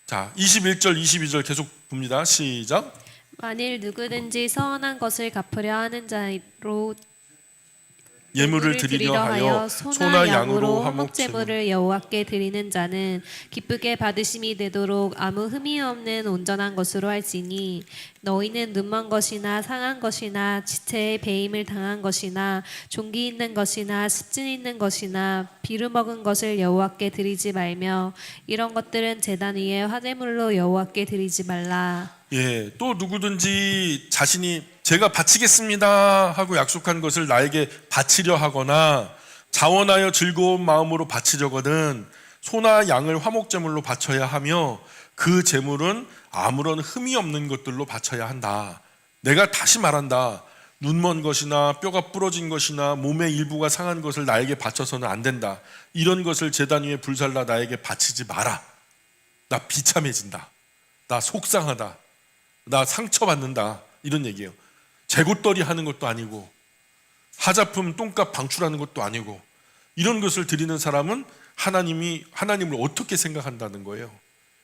자, 21절 22절 계속 봅니다. 시작. 만일 누구든지 서운한 것을 갚으려 하는 자로 예물을 드리려 하여 소나 양으로 화목제물을 여호와께 드리는 자는 기쁘게 받으심이 되도록 아무 흠이 없는 온전한 것으로 할지니 너희는 눈먼 것이나 상한 것이나 지체의 배임을 당한 것이나 종기 있는 것이나 습진 있는 것이나 비루 먹은 것을 여호와께 드리지 말며 이런 것들은 제단 위에 화제물로 여호와께 드리지 말라. 예, 또 누구든지 자신이 제가 바치겠습니다 하고 약속한 것을 나에게 바치려 하거나 자원하여 즐거운 마음으로 바치려거든 소나 양을 화목제물로 바쳐야 하며 그 제물은 아무런 흠이 없는 것들로 바쳐야 한다. 내가 다시 말한다. 눈먼 것이나 뼈가 부러진 것이나 몸의 일부가 상한 것을 나에게 바쳐서는 안 된다. 이런 것을 제단 위에 불살라 나에게 바치지 마라. 나 비참해진다. 나 속상하다. 나 상처받는다. 이런 얘기예요. 재고떨이 하는 것도 아니고 하자품 똥값 방출하는 것도 아니고 이런 것을 드리는 사람은 하나님을 어떻게 생각한다는 거예요.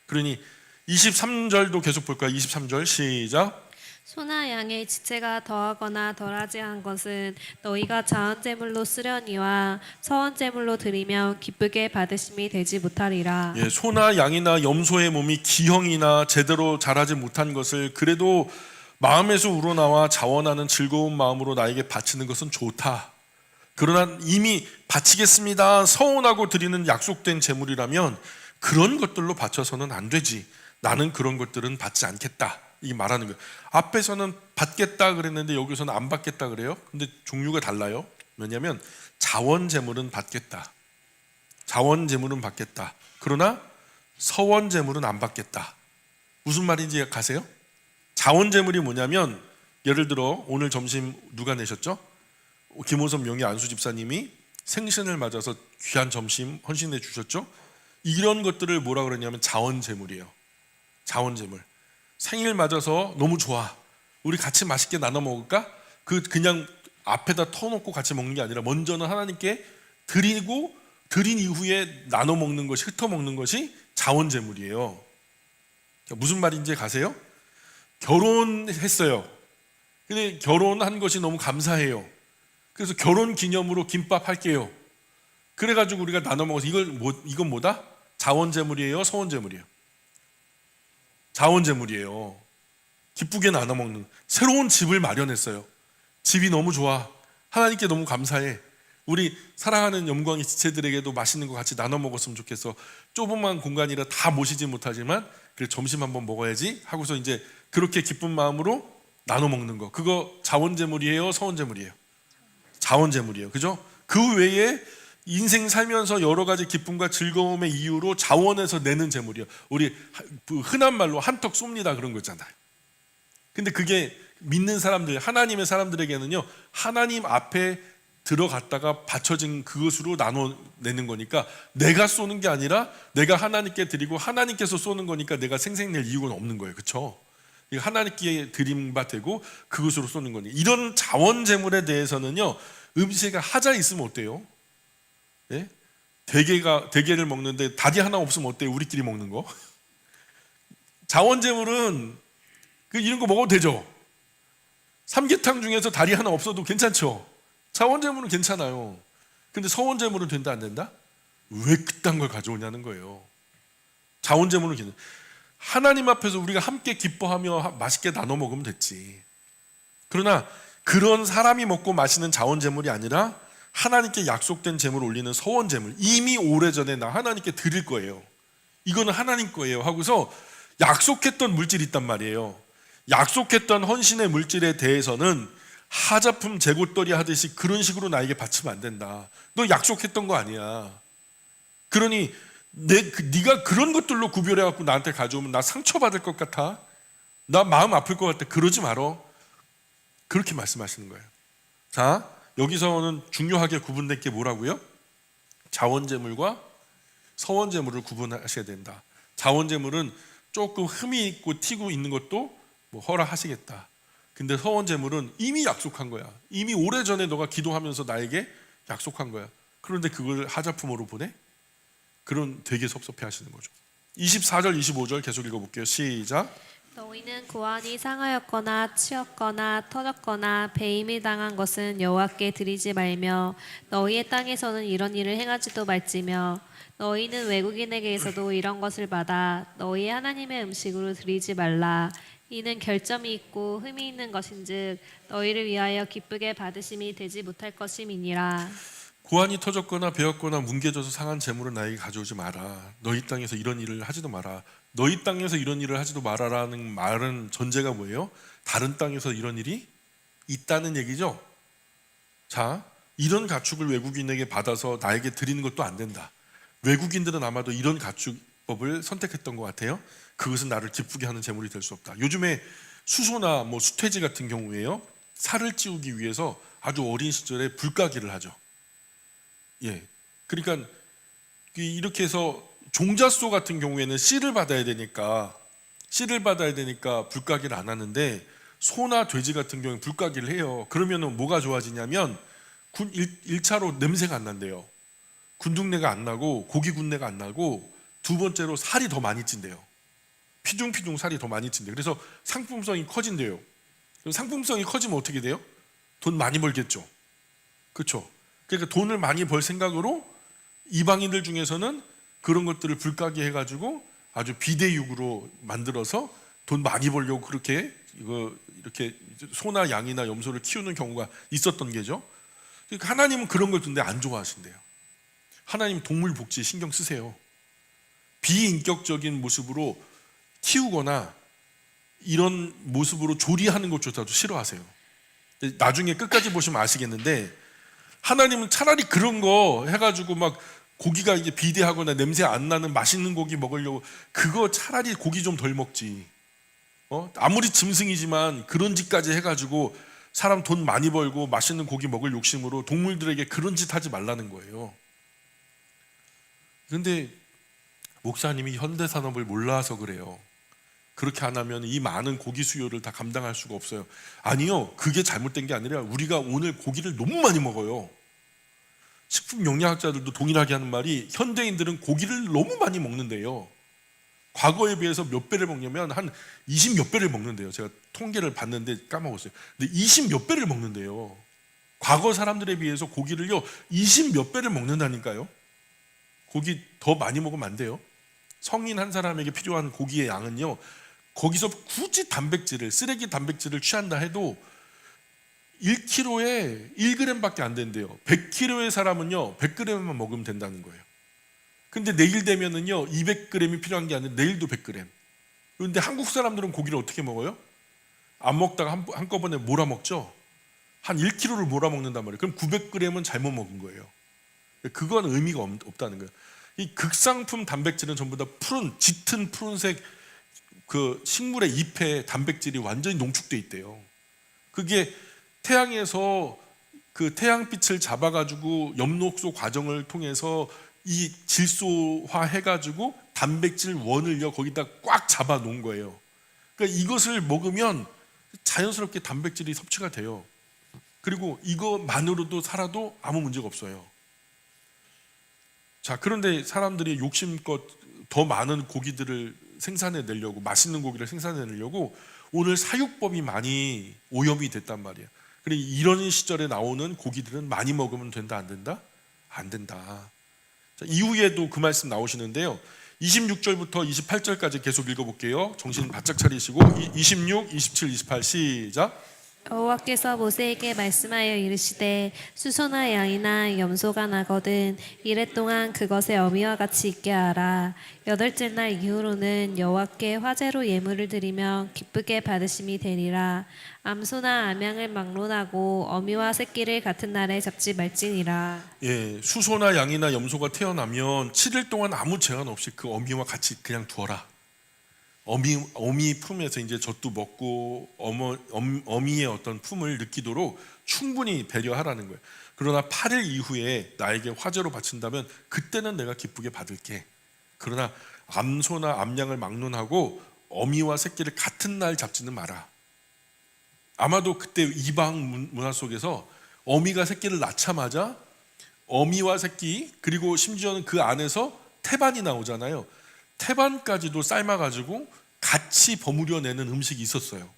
그러니 23절도 계속 볼까요? 23절 시작. 소나 양의 지체가 더하거나 덜하지 않은 것은 너희가 자원제물로 쓰려니와 서원제물로 드리며 기쁘게 받으심이 되지 못하리라. 예, 소나 양이나 염소의 몸이 기형이나 제대로 자라지 못한 것을 그래도 마음에서 우러나와 자원하는 즐거운 마음으로 나에게 바치는 것은 좋다. 그러나 이미 바치겠습니다. 서원하고 드리는 약속된 제물이라면 그런 것들로 바쳐서는 안 되지. 나는 그런 것들은 받지 않겠다. 이 말하는 거예요. 앞에서는 받겠다 그랬는데 여기서는 안 받겠다 그래요. 근데 종류가 달라요. 왜냐하면 자원 제물은 받겠다. 자원 제물은 받겠다. 그러나 서원 제물은 안 받겠다. 무슨 말인지 가세요? 자원 제물이 뭐냐면 예를 들어 오늘 점심 누가 내셨죠? 김호섭 명의 안수 집사님이 생신을 맞아서 귀한 점심 헌신해 주셨죠? 이런 것들을 뭐라 그러냐면 자원 제물이에요. 자원 제물. 생일 맞아서 너무 좋아. 우리 같이 맛있게 나눠 먹을까? 그냥 앞에다 터놓고 같이 먹는 게 아니라 먼저는 하나님께 드리고 드린 이후에 나눠 먹는 것이 흩어 먹는 것이 자원 제물이에요. 무슨 말인지 가세요? 결혼했어요. 근데 결혼한 것이 너무 감사해요. 그래서 결혼 기념으로 김밥 할게요. 그래가지고 우리가 나눠 먹어서 이건 뭐다? 자원 제물이에요? 서원 제물이에요? 자원 제물이에요. 기쁘게 나눠 먹는. 새로운 집을 마련했어요. 집이 너무 좋아. 하나님께 너무 감사해. 우리 사랑하는 영광의 지체들에게도 맛있는 거 같이 나눠 먹었으면 좋겠어. 좁은 공간이라 다 모시지 못하지만 그래 점심 한번 먹어야지 하고서 이제 그렇게 기쁜 마음으로 나눠 먹는 거. 그거 자원 제물이에요? 서원 제물이에요? 자원 제물이에요. 그죠? 그 외에 인생 살면서 여러 가지 기쁨과 즐거움의 이유로 자원해서 내는 재물이요. 우리 흔한 말로 한턱 쏩니다 그런 거 있잖아요. 근데 그게 믿는 사람들, 하나님의 사람들에게는요, 하나님 앞에 들어갔다가 바쳐진 그것으로 나눠내는 거니까 내가 쏘는 게 아니라 내가 하나님께 드리고 하나님께서 쏘는 거니까 내가 생색낼 이유가 없는 거예요. 그렇죠? 하나님께 드림받되고 그것으로 쏘는 거니. 이런 자원 재물에 대해서는요, 음식에 하자 있으면 어때요? 예? 대게를 먹는데 다리 하나 없으면 어때요? 우리끼리 먹는 거. 자원 재물은 이런 거 먹어도 되죠. 삼계탕 중에서 다리 하나 없어도 괜찮죠. 자원 재물은 괜찮아요. 근데 서원 재물은 된다 안 된다? 왜 그딴 걸 가져오냐는 거예요. 자원 재물은 괜찮아. 하나님 앞에서 우리가 함께 기뻐하며 맛있게 나눠 먹으면 됐지. 그러나 그런 사람이 먹고 마시는 자원 재물이 아니라 하나님께 약속된 재물을 올리는 서원 재물, 이미 오래전에 나 하나님께 드릴 거예요. 이거는 하나님 거예요 하고서 약속했던 물질이 있단 말이에요. 약속했던 헌신의 물질에 대해서는 하자품 재고떨이 하듯이 그런 식으로 나에게 바치면 안 된다. 너 약속했던 거 아니야. 그러니 네가 그런 것들로 구별해갖고 나한테 가져오면 나 상처받을 것 같아. 나 마음 아플 것 같아. 그러지 말어. 그렇게 말씀하시는 거예요. 자, 여기서는 중요하게 구분된 게 뭐라고요? 자원제물과 서원제물을 구분하셔야 된다. 자원제물은 조금 흠이 있고 튀고 있는 것도 뭐 허락하시겠다. 근데 서원제물은 이미 약속한 거야. 이미 오래전에 너가 기도하면서 나에게 약속한 거야. 그런데 그걸 하자품으로 보내? 그런 되게 섭섭해 하시는 거죠. 24절 25절 계속 읽어볼게요. 시작. 너희는 고환이 상하였거나 치었거나 터졌거나 배임을 당한 것은 여호와께 드리지 말며 너희의 땅에서는 이런 일을 행하지도 말지며 너희는 외국인에게서도 이런 것을 받아 너희 하나님의 음식으로 드리지 말라. 이는 결점이 있고 흠이 있는 것인즉 너희를 위하여 기쁘게 받으심이 되지 못할 것임이니라. 고환이 터졌거나 베었거나 뭉개져서 상한 재물을 나에게 가져오지 마라. 너희 땅에서 이런 일을 하지도 마라. 너희 땅에서 이런 일을 하지도 마라라는 말은 전제가 뭐예요? 다른 땅에서 이런 일이 있다는 얘기죠. 자, 이런 가축을 외국인에게 받아서 나에게 드리는 것도 안 된다. 외국인들은 아마도 이런 가축법을 선택했던 것 같아요. 그것은 나를 기쁘게 하는 재물이 될 수 없다. 요즘에 수소나 뭐 수태지 같은 경우에요, 살을 찌우기 위해서 아주 어린 시절에 불가기를 하죠. 예, 그러니까 이렇게 해서 종자소 같은 경우에는 씨를 받아야 되니까 불가기를 안 하는데, 소나 돼지 같은 경우에 불가기를 해요. 그러면은 뭐가 좋아지냐면 1차로 냄새가 안 난대요. 군중내가 안 나고 고기 군내가 안 나고, 두 번째로 살이 더 많이 찐대요. 피중피중 살이 더 많이 찐대요. 그래서 상품성이 커진대요. 그럼 상품성이 커지면 어떻게 돼요? 돈 많이 벌겠죠. 그렇죠? 그러니까 돈을 많이 벌 생각으로 이방인들 중에서는 그런 것들을 불가기 해가지고 아주 비대육으로 만들어서 돈 많이 벌려고 그렇게 이렇게 소나 양이나 염소를 키우는 경우가 있었던 게죠. 그러니까 하나님은 그런 걸 근데 안 좋아하신대요. 하나님 동물 복지에 신경 쓰세요. 비인격적인 모습으로 키우거나 이런 모습으로 조리하는 것조차도 싫어하세요. 나중에 끝까지 보시면 아시겠는데, 하나님은 차라리 그런 거 해가지고 막 고기가 이게 비대하거나 냄새 안 나는 맛있는 고기 먹으려고, 그거 차라리 고기 좀 덜 먹지. 아무리 짐승이지만 그런 짓까지 해가지고 사람 돈 많이 벌고 맛있는 고기 먹을 욕심으로 동물들에게 그런 짓 하지 말라는 거예요. 그런데 목사님이 현대산업을 몰라서 그래요. 그렇게 안 하면 이 많은 고기 수요를 다 감당할 수가 없어요. 아니요, 그게 잘못된 게 아니라 우리가 오늘 고기를 너무 많이 먹어요. 식품 영양학자들도 동일하게 하는 말이, 현대인들은 고기를 너무 많이 먹는데요. 과거에 비해서 몇 배를 먹냐면 한 20 몇 배를 먹는데요. 제가 통계를 봤는데 까먹었어요. 근데 20 몇 배를 먹는데요. 과거 사람들에 비해서 고기를요 20 몇 배를 먹는다니까요. 고기 더 많이 먹으면 안 돼요. 성인 한 사람에게 필요한 고기의 양은요, 거기서 굳이 단백질을, 쓰레기 단백질을 취한다 해도 1kg에 1g밖에 안 된대요. 100kg의 사람은요 100g만 먹으면 된다는 거예요. 근데 내일 되면은요 200g이 필요한 게 아니라 내일도 100g. 그런데 한국 사람들은 고기를 어떻게 먹어요? 안 먹다가 한꺼번에 몰아먹죠. 한 1kg를 몰아먹는단 말이에요. 그럼 900g은 잘못 먹은 거예요. 그건 의미가 없다는 거예요. 이 극상품 단백질은 전부 다 짙은 푸른색 그 식물의 잎에 단백질이 완전히 농축돼 있대요. 그게 태양에서 그 태양빛을 잡아가지고 엽록소 과정을 통해서 이 질소화 해가지고 단백질 원을요 거기다 꽉 잡아 놓은 거예요. 그러니까 이것을 먹으면 자연스럽게 단백질이 섭취가 돼요. 그리고 이것만으로도 살아도 아무 문제가 없어요. 자, 그런데 사람들이 욕심껏 더 많은 고기들을 생산해내려고, 맛있는 고기를 생산해내려고 오늘 사육법이 많이 오염이 됐단 말이에요. 그리고 이런 시절에 나오는 고기들은 많이 먹으면 된다, 안 된다? 안 된다. 자, 이후에도 그 말씀 나오시는데요. 26절부터 28절까지 계속 읽어볼게요. 정신 바짝 차리시고 26, 27, 28 시작. 여호와께서 모세에게 말씀하여 이르시되 수소나 양이나 염소가 나거든 이래 동안 그것의 어미와 같이 있게 하라. 여덟째 날 이후로는 여호와께 화제로 예물을 드리며 기쁘게 받으심이 되리라. 암소나 암양을 막론하고 어미와 새끼를 같은 날에 잡지 말지니라. 예, 수소나 양이나 염소가 태어나면 7일 동안 아무 제한 없이 그 어미와 같이 그냥 두어라. 어미 품에서 이제 젖도 먹고 어미의 어떤 품을 느끼도록 충분히 배려하라는 거예요. 그러나 8일 이후에 나에게 화제로 바친다면 그때는 내가 기쁘게 받을게. 그러나 암소나 암양을 막론하고 어미와 새끼를 같은 날 잡지는 마라. 아마도 그때 이방 문화 속에서 어미가 새끼를 낳자마자 어미와 새끼, 그리고 심지어는 그 안에서 태반이 나오잖아요. 태반까지도 삶아가지고 같이 버무려 내는 음식이 있었어요.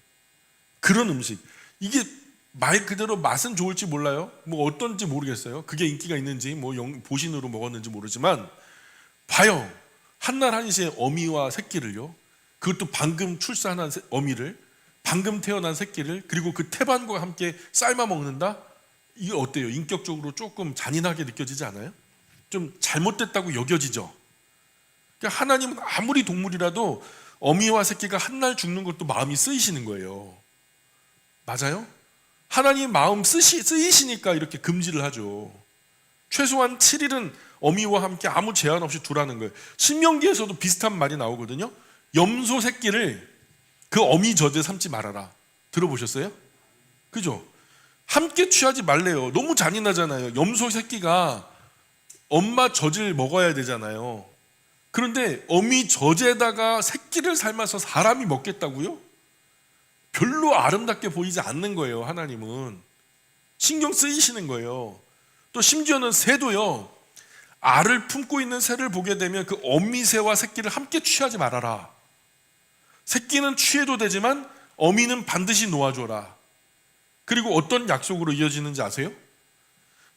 그런 음식. 이게 말 그대로 맛은 좋을지 몰라요. 뭐 어떤지 모르겠어요. 그게 인기가 있는지 뭐 보신으로 먹었는지 모르지만 봐요. 한날 한시에 어미와 새끼를요. 그것도 방금 출산한 어미를, 방금 태어난 새끼를, 그리고 그 태반과 함께 삶아 먹는다? 이게 어때요? 인격적으로 조금 잔인하게 느껴지지 않아요? 좀 잘못됐다고 여겨지죠. 그러니까 하나님은 아무리 동물이라도 어미와 새끼가 한날 죽는 것도 마음이 쓰이시는 거예요. 맞아요? 하나님 마음 쓰이시니까 이렇게 금지를 하죠. 최소한 7일은 어미와 함께 아무 제한 없이 두라는 거예요. 신명기에서도 비슷한 말이 나오거든요. 염소 새끼를 그 어미 젖에 삼지 말아라. 들어보셨어요? 그죠? 함께 취하지 말래요. 너무 잔인하잖아요. 염소 새끼가 엄마 젖을 먹어야 되잖아요. 그런데 어미 젖에다가 새끼를 삶아서 사람이 먹겠다고요? 별로 아름답게 보이지 않는 거예요. 하나님은 신경 쓰이시는 거예요. 또 심지어는 새도요, 알을 품고 있는 새를 보게 되면 그 어미 새와 새끼를 함께 취하지 말아라. 새끼는 취해도 되지만 어미는 반드시 놓아줘라. 그리고 어떤 약속으로 이어지는지 아세요?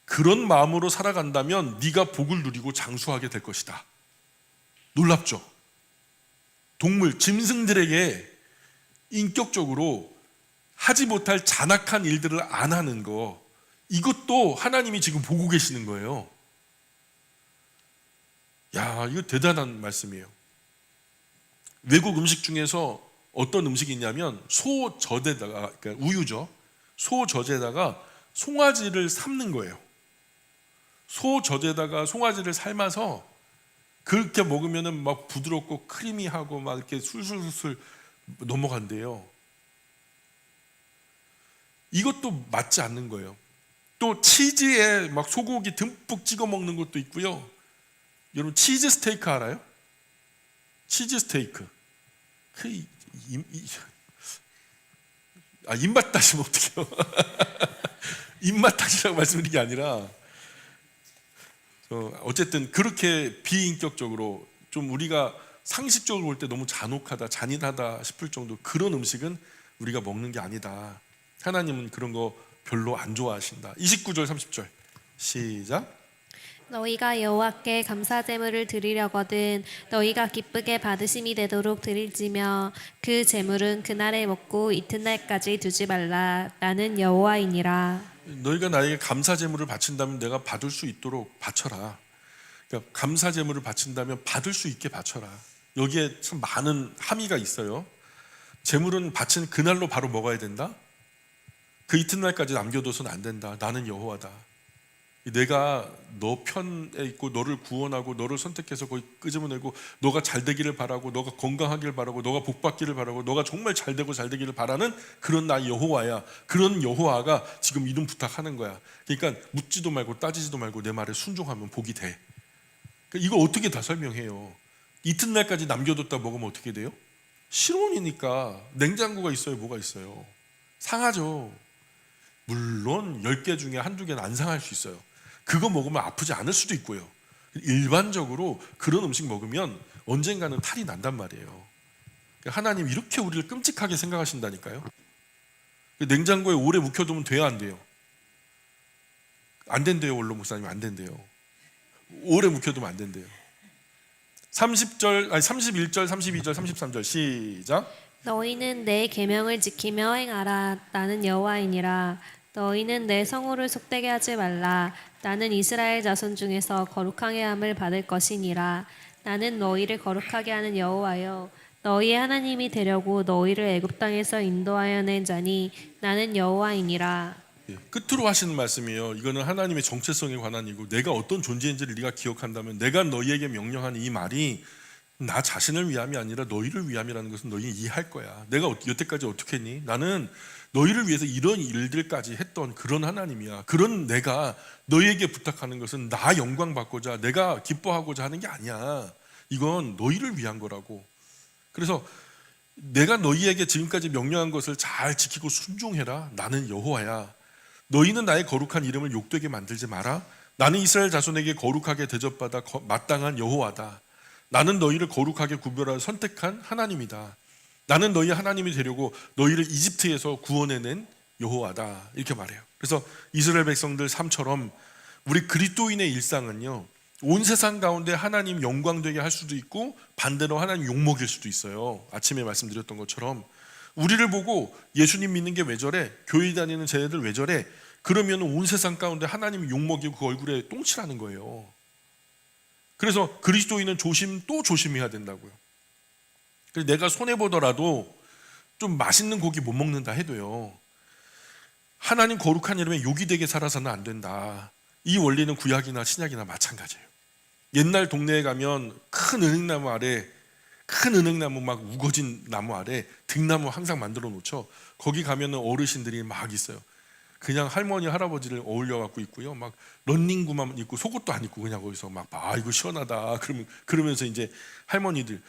그런 마음으로 살아간다면 네가 복을 누리고 장수하게 될 것이다. 놀랍죠? 동물, 짐승들에게 인격적으로 하지 못할 잔악한 일들을 안 하는 거, 이것도 하나님이 지금 보고 계시는 거예요. 야, 이거 대단한 말씀이에요. 외국 음식 중에서 어떤 음식이 있냐면 소젖에다가, 그러니까 우유죠, 소젖에다가 송아지를 삶는 거예요. 소젖에다가 송아지를 삶아서 그렇게 먹으면은 막 부드럽고 크리미하고 막 이렇게 술술술 넘어간대요. 이것도 맞지 않는 거예요. 또 치즈에 막 소고기 듬뿍 찍어 먹는 것도 있고요. 여러분 치즈 스테이크 알아요? 치즈 스테이크. 입맛 따시면 어떡해요? 입맛 따시라고 말씀드린 게 아니라 어쨌든 그렇게 비인격적으로 좀 우리가 상식적으로 볼 때 너무 잔혹하다, 잔인하다 싶을 정도 그런 음식은 우리가 먹는 게 아니다. 하나님은 그런 거 별로 안 좋아하신다. 29절 30절 시작. 너희가 여호와께 감사 제물을 드리려거든 너희가 기쁘게 받으심이 되도록 드릴지며 그 제물은 그날에 먹고 이튿날까지 두지 말라. 나는 여호와이니라. 너희가 나에게 감사 제물을 바친다면 내가 받을 수 있도록 바쳐라. 그러니까 감사 제물을 바친다면 받을 수 있게 바쳐라. 여기에 참 많은 함의가 있어요. 제물은 바친 그날로 바로 먹어야 된다. 그 이튿날까지 남겨둬서는 안 된다. 나는 여호와다. 내가 너 편에 있고 너를 구원하고 너를 선택해서 거기 끄집어내고 너가 잘 되기를 바라고 너가 건강하기를 바라고 너가 복받기를 바라고 너가 정말 잘 되고 잘 되기를 바라는 그런 나 여호와야. 그런 여호와가 지금 이름 부탁하는 거야. 그러니까 묻지도 말고 따지지도 말고 내 말에 순종하면 복이 돼. 그러니까 이거 어떻게 다 설명해요? 이튿날까지 남겨뒀다 먹으면 어떻게 돼요? 실온이니까 냉장고가 있어요? 뭐가 있어요? 상하죠. 물론 10개 중에 한두 개는 안 상할 수 있어요. 그거 먹으면 아프지 않을 수도 있고요. 일반적으로 그런 음식 먹으면 언젠가는 탈이 난단 말이에요. 하나님 이렇게 우리를 끔찍하게 생각하신다니까요. 냉장고에 오래 묵혀두면 돼요, 안 돼요? 안 된대요. 원로 목사님 안 된대요. 오래 묵혀두면 안 된대요. 31절, 32절, 33절 시작. 너희는 내 계명을 지키며 행하라. 나는 여호와이니라. 너희는 내 성호를 속되게 하지 말라. 나는 이스라엘 자손 중에서 거룩하게 함을 받을 것이니라. 나는 너희를 거룩하게 하는 여호와여. 너희의 하나님이 되려고 너희를 애굽 땅에서 인도하여 낸 자니 나는 여호와이니라. 끝으로 하시는 말씀이에요. 이거는 하나님의 정체성에 관한 이고 내가 어떤 존재인지를 네가 기억한다면 내가 너희에게 명령하는 이 말이 나 자신을 위함이 아니라 너희를 위함이라는 것은 너희는 이해할 거야. 내가 여태까지 어떻게 했니? 나는 너희를 위해서 이런 일들까지 했던 그런 하나님이야. 그런 내가 너희에게 부탁하는 것은 나 영광 받고자 내가 기뻐하고자 하는 게 아니야. 이건 너희를 위한 거라고. 그래서 내가 너희에게 지금까지 명령한 것을 잘 지키고 순종해라. 나는 여호와야. 너희는 나의 거룩한 이름을 욕되게 만들지 마라. 나는 이스라엘 자손에게 거룩하게 대접받아 마땅한 여호와다. 나는 너희를 거룩하게 구별하여 선택한 하나님이다. 나는 너희 하나님이 되려고 너희를 이집트에서 구원해낸 여호와다. 이렇게 말해요. 그래서 이스라엘 백성들 삶처럼 우리 그리스도인의 일상은요, 온 세상 가운데 하나님 영광되게 할 수도 있고 반대로 하나님 욕먹일 수도 있어요. 아침에 말씀드렸던 것처럼 우리를 보고 예수님 믿는 게 왜 저래? 교회 다니는 쟤네들 왜 저래? 그러면 온 세상 가운데 하나님 욕먹이고 그 얼굴에 똥칠하는 거예요. 그래서 그리스도인은 또 조심해야 된다고요. 그래서 내가 손해보더라도 좀 맛있는 고기 못 먹는다 해도요, 하나님 거룩한 이름에 욕이 되게 살아서는 안 된다. 이 원리는 구약이나 신약이나 마찬가지예요. 옛날 동네에 가면 큰 은행나무 막 우거진 나무 아래 등나무 항상 만들어 놓죠. 거기 가면은 어르신들이 막 있어요. 그냥 할머니 할아버지를 어울려 갖고 있고요. 막 런닝구만 입고 속옷도 안 입고 그냥 거기서 막 이거 시원하다 그러면서 이제 할머니들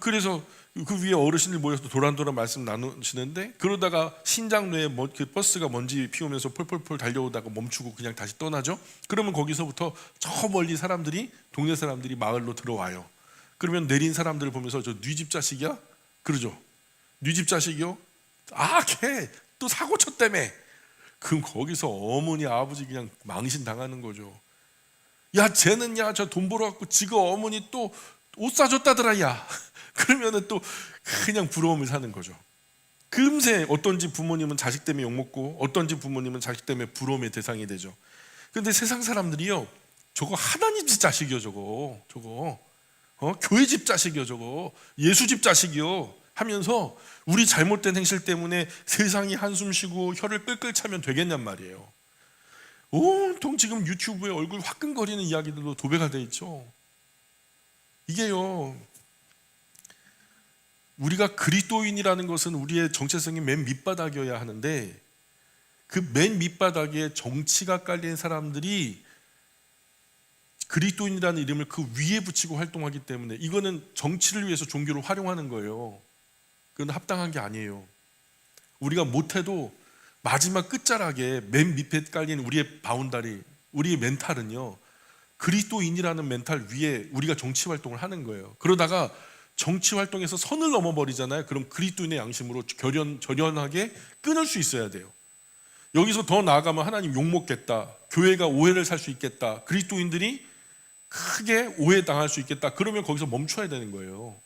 그래서 그 위에 어르신들 모여서 도란도란 말씀 나누시는데 그러다가 신장로에 그 버스가 먼지 피우면서 폴폴폴 달려오다가 멈추고 그냥 다시 떠나죠. 그러면 거기서부터 저 멀리 사람들이 동네 사람들이 마을로 들어와요. 그러면 내린 사람들을 보면서 저 네 집 자식이야? 그러죠. 네 집 자식이요? 걔 또 사고 쳤다며. 그럼 거기서 어머니 아버지 그냥 망신 당하는 거죠. 야 쟤는 저 돈 벌어갖고 지가 어머니 또 옷 사줬다더라 야. 그러면은 또 그냥 부러움을 사는 거죠. 금세 어떤 집 부모님은 자식 때문에 욕먹고 어떤 집 부모님은 자식 때문에 부러움의 대상이 되죠. 근데 세상 사람들이요 저거 하나님 집 자식이요 저거 교회 집 자식이요 저거 예수 집 자식이요 하면서 우리 잘못된 행실 때문에 세상이 한숨 쉬고 혀를 끌끌 차면 되겠냔 말이에요. 온통 지금 유튜브에 얼굴 화끈거리는 이야기들로 도배가 돼 있죠. 이게요 우리가 그리스도인이라는 것은 우리의 정체성이 맨 밑바닥이어야 하는데 그 맨 밑바닥에 정치가 깔린 사람들이 그리스도인이라는 이름을 그 위에 붙이고 활동하기 때문에 이거는 정치를 위해서 종교를 활용하는 거예요. 그건 합당한 게 아니에요. 우리가 못해도 마지막 끝자락에 맨 밑에 깔린 우리의 바운다리, 우리의 멘탈은요 그리스도인이라는 멘탈 위에 우리가 정치 활동을 하는 거예요. 그러다가 정치 활동에서 선을 넘어버리잖아요. 그럼 그리스도인의 양심으로 절연하게 끊을 수 있어야 돼요. 여기서 더 나아가면 하나님 욕먹겠다, 교회가 오해를 살 수 있겠다, 그리스도인들이 크게 오해당할 수 있겠다, 그러면 거기서 멈춰야 되는 거예요.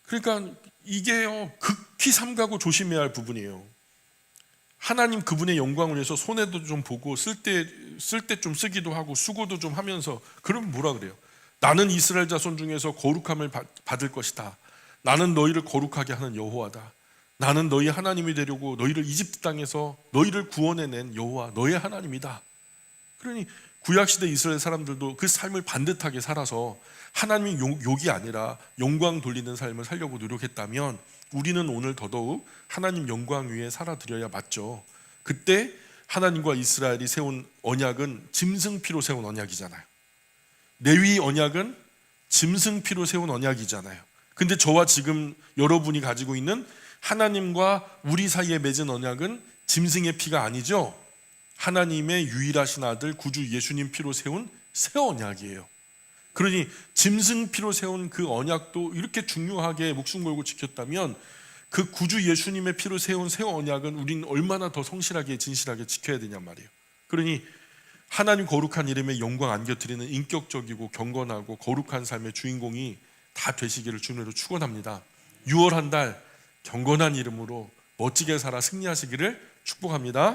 그러니까 이게요 극히 삼가고 조심해야 할 부분이에요. 하나님 그분의 영광을 위해서 손해도 좀 보고 쓸 때 좀 쓰기도 하고 수고도 좀 하면서 그러면 뭐라 그래요? 나는 이스라엘 자손 중에서 거룩함을 받을 것이다. 나는 너희를 거룩하게 하는 여호와다. 나는 너희 하나님이 되려고 너희를 이집트 땅에서 너희를 구원해낸 여호와 너의 하나님이다. 그러니 구약시대 이스라엘 사람들도 그 삶을 반듯하게 살아서 하나님이 욕이 아니라 영광 돌리는 삶을 살려고 노력했다면 우리는 오늘 더더욱 하나님 영광 위에 살아드려야 맞죠. 그때 하나님과 이스라엘이 세운 언약은 짐승피로 세운 언약이잖아요. 레위 언약은 짐승피로 세운 언약이잖아요. 근데 저와 지금 여러분이 가지고 있는 하나님과 우리 사이에 맺은 언약은 짐승의 피가 아니죠. 하나님의 유일하신 아들 구주 예수님 피로 세운 새 언약이에요. 그러니 짐승 피로 세운 그 언약도 이렇게 중요하게 목숨 걸고 지켰다면 그 구주 예수님의 피로 세운 새 언약은 우리는 얼마나 더 성실하게 진실하게 지켜야 되냔 말이에요. 그러니 하나님 거룩한 이름에 영광 안겨드리는 인격적이고 경건하고 거룩한 삶의 주인공이 다 되시기를 주님으로 축원합니다. 6월 한 달 경건한 이름으로 멋지게 살아 승리하시기를 축복합니다.